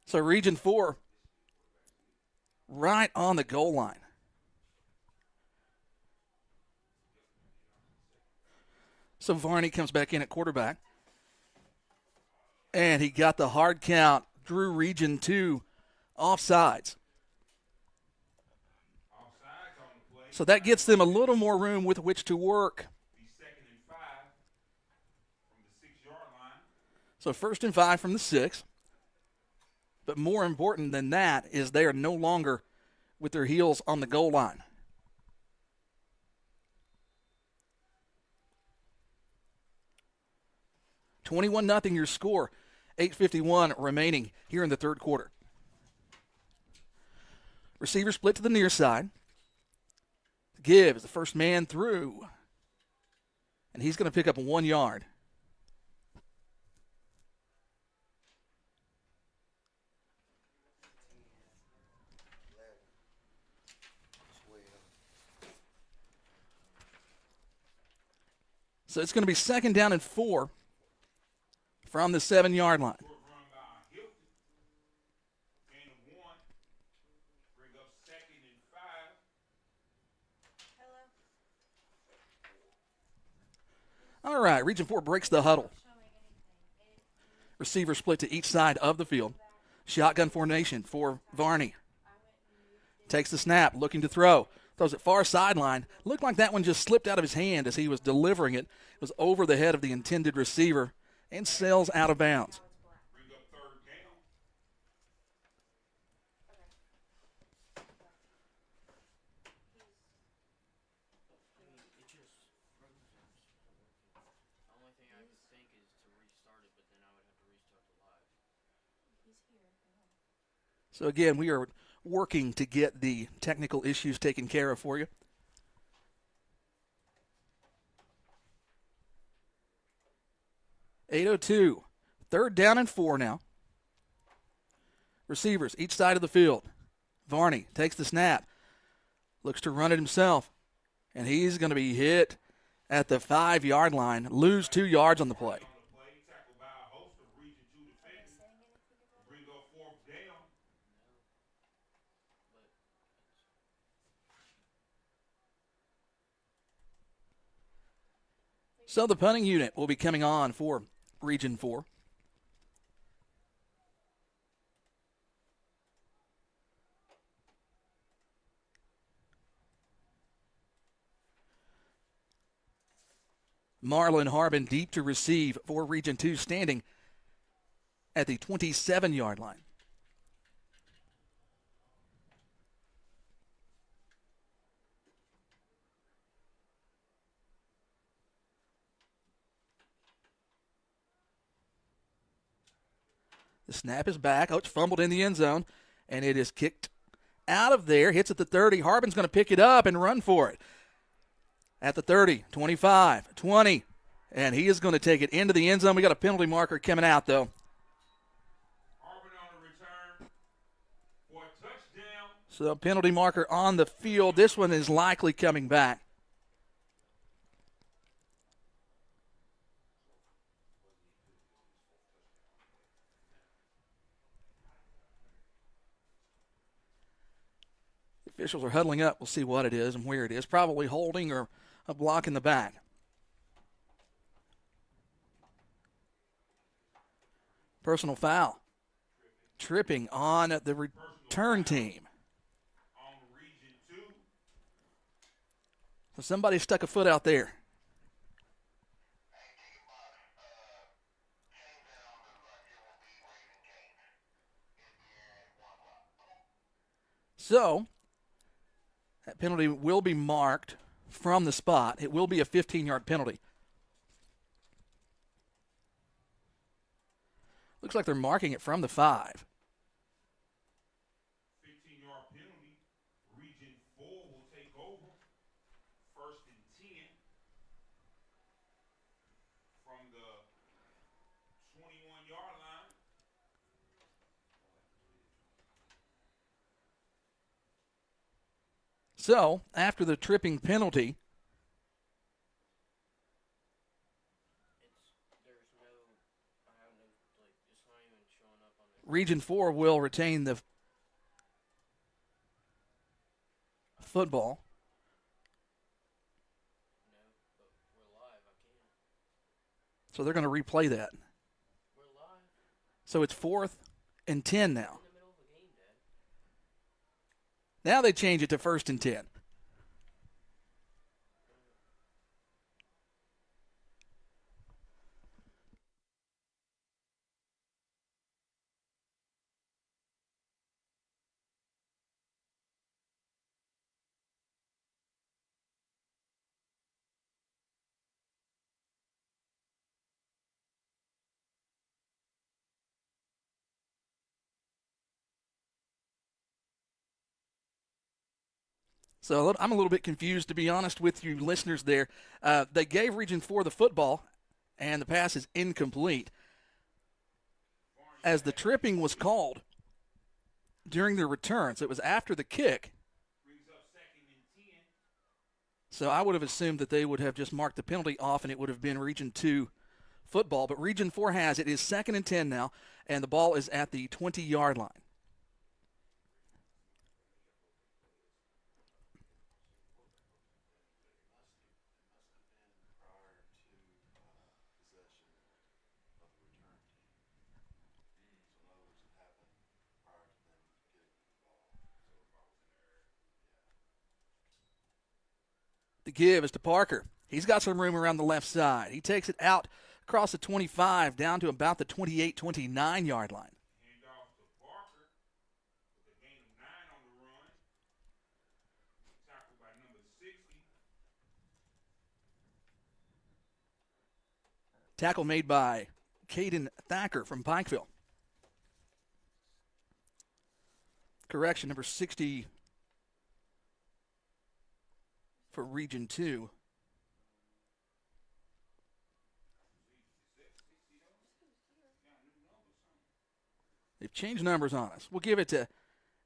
So Region 4 right on the goal line. So Varney comes back in at quarterback. And he got the hard count, drew Region 2 offsides. Offsides on the play. So that gets them a little more room with which to work. Be 2nd and 5 from the 6-yard line. So 1st and 5 from the 6. But more important than that is they are no longer with their heels on the goal line. $21-0 your score. 8:51 remaining here in the third quarter. Receiver split to the near side. Give is the first man through. And he's going to pick up 1 yard. So it's going to be 2nd down and 4 from the 7-yard line. Short run by Hilton. Gain of 1. Bring up 2nd and 5. All right, Region 4 breaks the huddle. Receivers split to each side of the field. Shotgun formation for Varney. Takes the snap, looking to throw. Throws it far sideline. Looked like that one just slipped out of his hand as he was delivering it. It was over the head of the intended receiver and sails out of bounds. Bring up 3rd down. I mean, it just froze. The only thing I could think is to restart it, but then I would have to restart the live. So again, we are working to get the technical issues taken care of for you. .802, 3rd down and 4 now. Receivers each side of the field. Varney takes the snap, looks to run it himself, and he's going to be hit at the 5-yard line, lose 2 yards on the play. Tackled by a host of Region 2 defenders. Bring up 4th down. So the punting unit will be coming on for Region 4. Marlon Harbin deep to receive for Region 2, standing at the 27-yard line. The snap is back. Oh, it's fumbled in the end zone, and it is kicked out of there. Hits at the 30. Harbin's going to pick it up and run for it. At the 30, 25, 20, and he is going to take it into the end zone. We got a penalty marker coming out, though. Harbin on the return for a touchdown. So penalty marker on the field. This one is likely coming back. Officials are huddling up. We'll see what it is and where it is. Probably holding or a block in the back. Personal foul. Tripping on the return team. On Region 2. So somebody stuck a foot out there. So that penalty will be marked from the spot. It will be a 15-yard penalty. Looks like they're marking it from the 5. 15-yard penalty. Region 4 will take over. 1st and 10 from the 21-yard line. So after the tripping penalty, Region 4 will retain the football. No, but we're live. I can't. So they're going to replay that. We're live. So it's 4th and 10 now. In the middle of a game, Dad. Now they change it to 1st and 10. So I'm a little bit confused, to be honest with you listeners there. They gave Region 4 the football, and the pass is incomplete. As the tripping was called during the return, so it was after the kick. Brings up 2nd and 10. So I would have assumed that they would have just marked the penalty off and it would have been Region 2 football. But Region 4 has it. It is 2nd and 10 now, and the ball is at the 20-yard line. The give is to Parker. He's got some room around the left side. He takes it out across the 25 down to about the 28, 29-yard line. Hand off to Barker with a gain of 9 on the run. Tackled by number 60. Tackle made by Caden Thacker from Pikeville. Correction, number 60 for Region 2. They've changed numbers on us. We'll give it to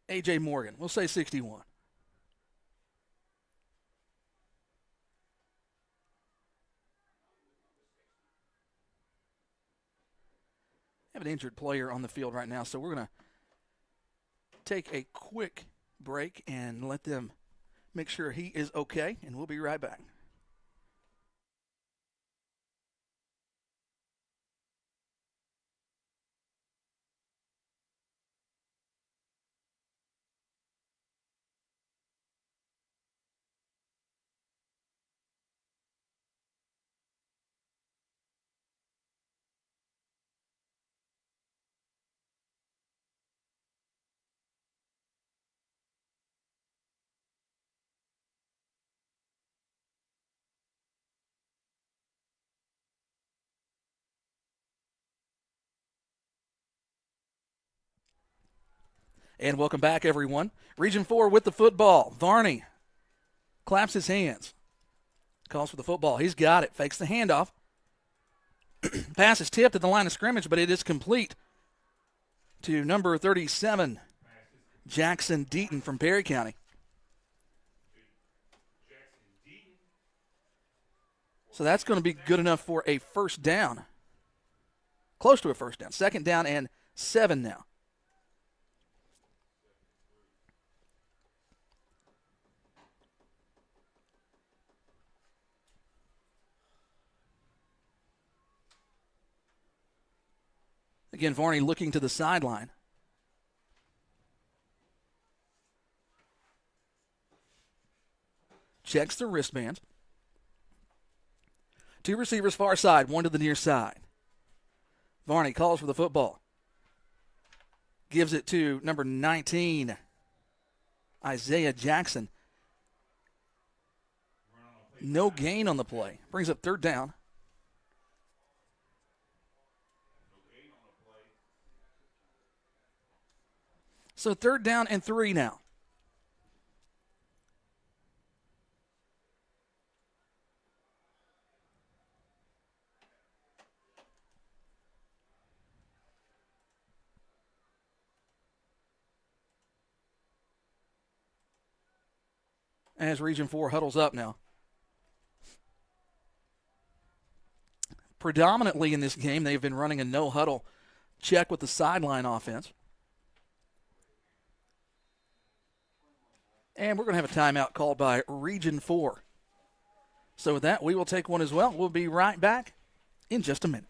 A.J. Morgan. We'll say 61. Have an injured player on the field right now, so we're going to take a quick break and let them make sure he is okay, and we'll be right back. And welcome back, everyone. Region 4 with the football. Varney claps his hands. Calls for the football. He's got it. Fakes the handoff. Pass is tipped at the line of scrimmage, but it is complete to number 37, Jackson Deaton from Perry County. So that's going to be good enough for a first down. Close to a first down. 2nd down and 7 now. Again, Varney looking to the sideline. Checks the wristbands. 2 receivers far side, 1 to the near side. Varney calls for the football. Gives it to number 19, Isaiah Jackson. No gain on the play. Brings up 3rd down. So 3rd down and 3 now. As Region 4 huddles up now. Predominantly in this game, they've been running a no-huddle check with the sideline offense. And we're going to have a timeout called by Region 4. So with that, we will take one as well. We'll be right back in just a minute.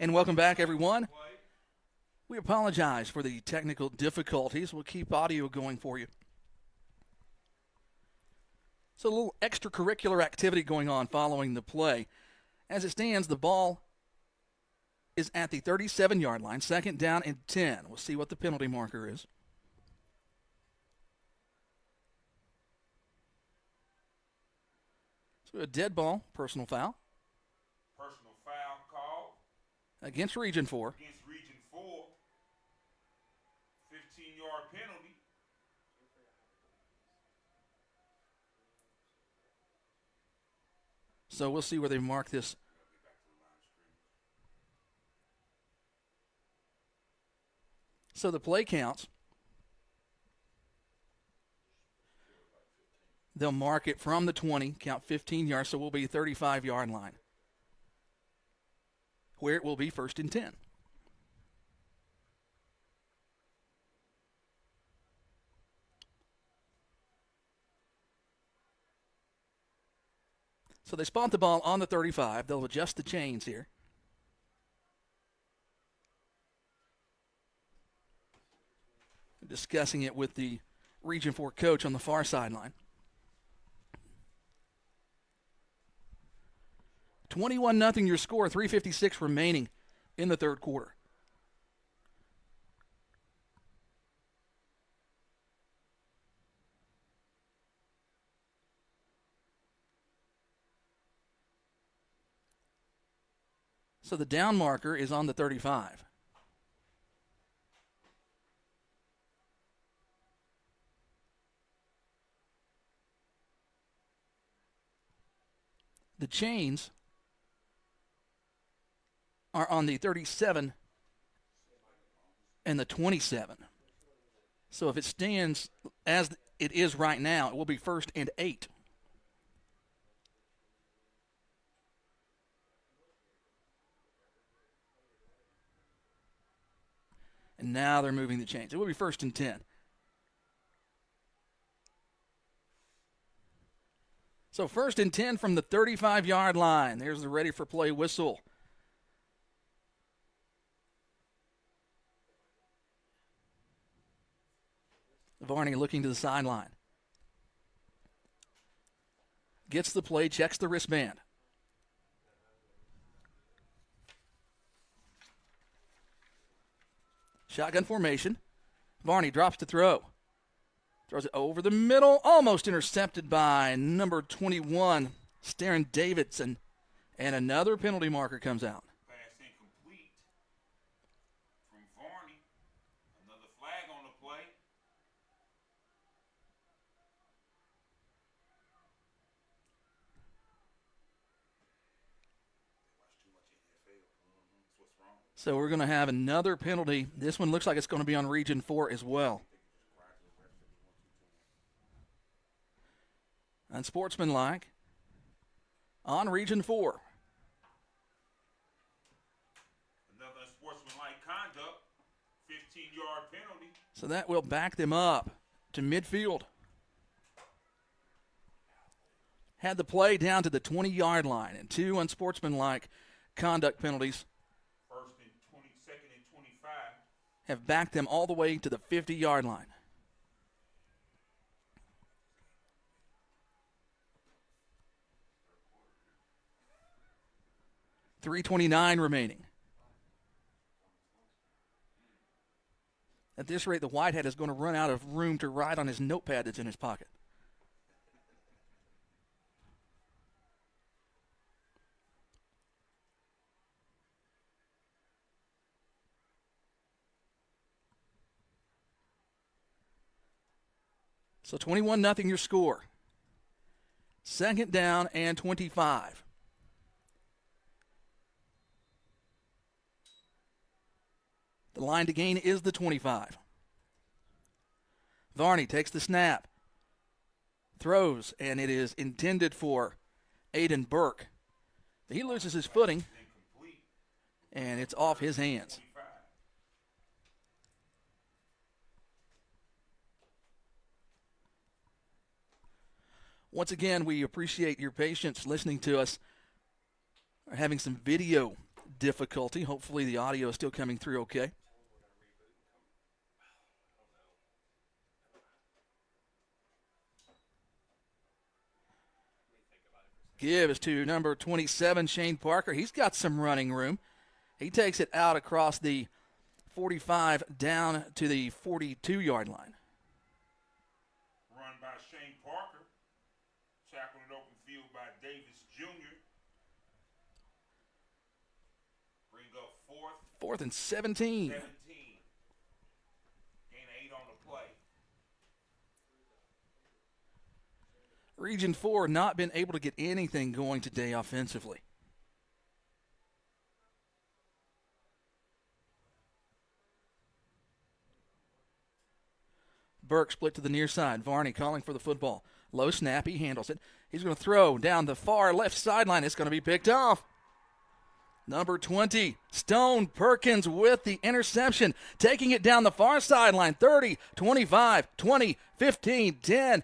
And welcome back, everyone. Play. We apologize for the technical difficulties. We'll keep audio going for you. So a little extracurricular activity going on following the play. As it stands, the ball is at the 37-yard line, 2nd down and 10. We'll see what the penalty marker is. So a dead ball, personal foul, Personal foul call against Region 4. against Region 4. 15-yard penalty. So we'll see where they mark this. So the play counts. They'll mark it from the 20, count 15 yards, so we'll be 35-yard line, where it will be 1st and 10. So they spot the ball on the 35. They'll adjust the chains here. Discussing it with the Region 4 coach on the far sideline. 21-0 your score, 3:56 remaining in the third quarter. So the down marker is on the 35. The chains are on the 37 and the 27. So if it stands as it is right now, it will be 1st and 8. And now they're moving the chains. It will be 1st and 10. So 1st and 10 from the 35-yard line. There's the ready for play whistle. Varney looking to the sideline. Gets the play, checks the wristband. Shotgun formation. Varney drops to throw. Throws it over the middle, almost intercepted by number 21, Starron Davidson. And another penalty marker comes out. Pass incomplete from Varney. Another flag on the play. So we're going to have another penalty. This one looks like it's going to be on Region 4 as well. Unsportsmanlike on Region 4. Another unsportsmanlike conduct. 15-yard penalty. So that will back them up to midfield. Had the play down to the 20-yard line, and 2 unsportsmanlike conduct penalties First and 20, 2nd and 25. have backed them all the way to the 50-yard line. .329 remaining. At this rate, the Whitehead is going to run out of room to write on his notepad that's in his pocket. So 21-0 your score. 2nd down and 25. The line to gain is the 25. Varney takes the snap, throws, and it is intended for Aiden Burke. He loses his footing, and it's off his hands. Once again, we appreciate your patience listening to us. We're having some video difficulty. Hopefully the audio is still coming through okay. Give is to number 27, Shane Parker. He's got some running room. He takes it out across the 45 down to the 42-yard line. Run by Shane Parker. Tackled in open field by Davis Jr. Bring up fourth. 4th and 17. 17. Gain 8 on the play. Region 4 not been able to get anything going today offensively. Burke split to the near side. Varney calling for the football. Low snap. He handles it. He's going to throw down the far left sideline. It's going to be picked off. Number 20, Stone Perkins with the interception. Taking it down the far sideline. 30, 25, 20, 15, 10.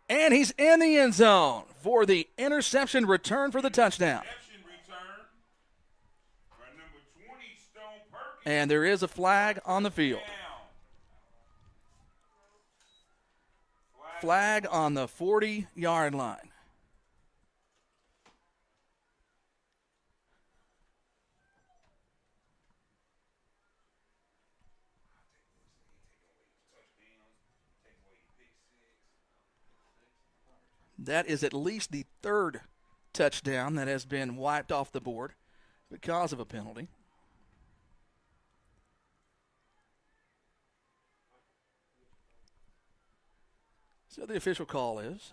And he's in the end zone for the interception return for the touchdown. Interception return by number 20, Stone Perkins. And there is a flag on the field. Down. Flag on the 40-yard line. That is at least the third touchdown that has been wiped off the board because of a penalty. So the official call is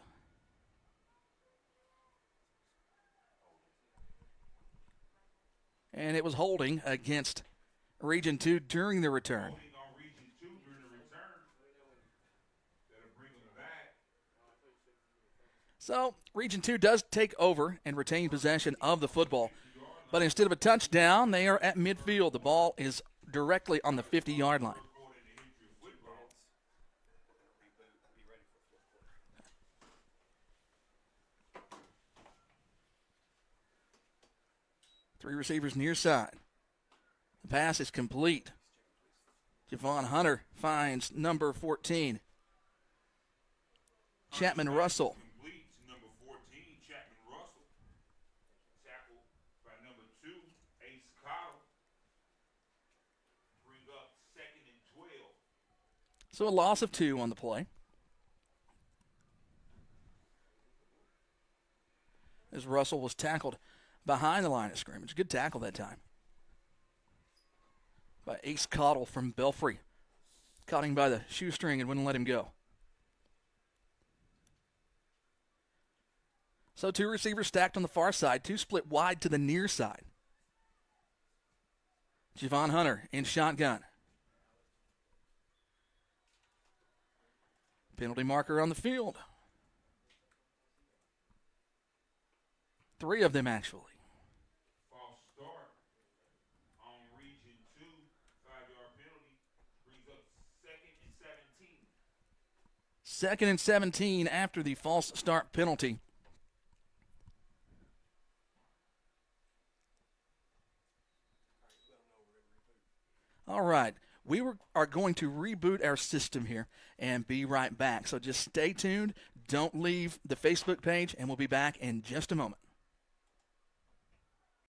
and it was holding against Region 2 during the return. Holding on Region 2 during the return. That'll bring them back. So Region 2 does take over and retain possession of the football. But instead of a touchdown, they are at midfield. The ball is directly on the 50-yard line. According to history of football. Three receivers near side. The pass is complete. Javon Hunter finds number 14, Chapman Russell. Complete to number 14, Chapman Russell. Tackled by number 2, Ace Cottle. Bring up 2nd and 12. So a loss of 2 on the play. As Russell was tackled behind the line of scrimmage. Good tackle that time by Ace Cottle from Belfry. Caught him by the shoestring and wouldn't let him go. So 2 receivers stacked on the far side, 2 split wide to the near side. Javon Hunter in shotgun. Penalty marker on the field. 3 of them actually. False start on Region 2. 5-yard penalty. Brings up 2nd and 17. 2nd and 17 after the false start penalty. All right, are going to reboot our system here and be right back. So just stay tuned. Don't leave the Facebook page, and we'll be back in just a moment.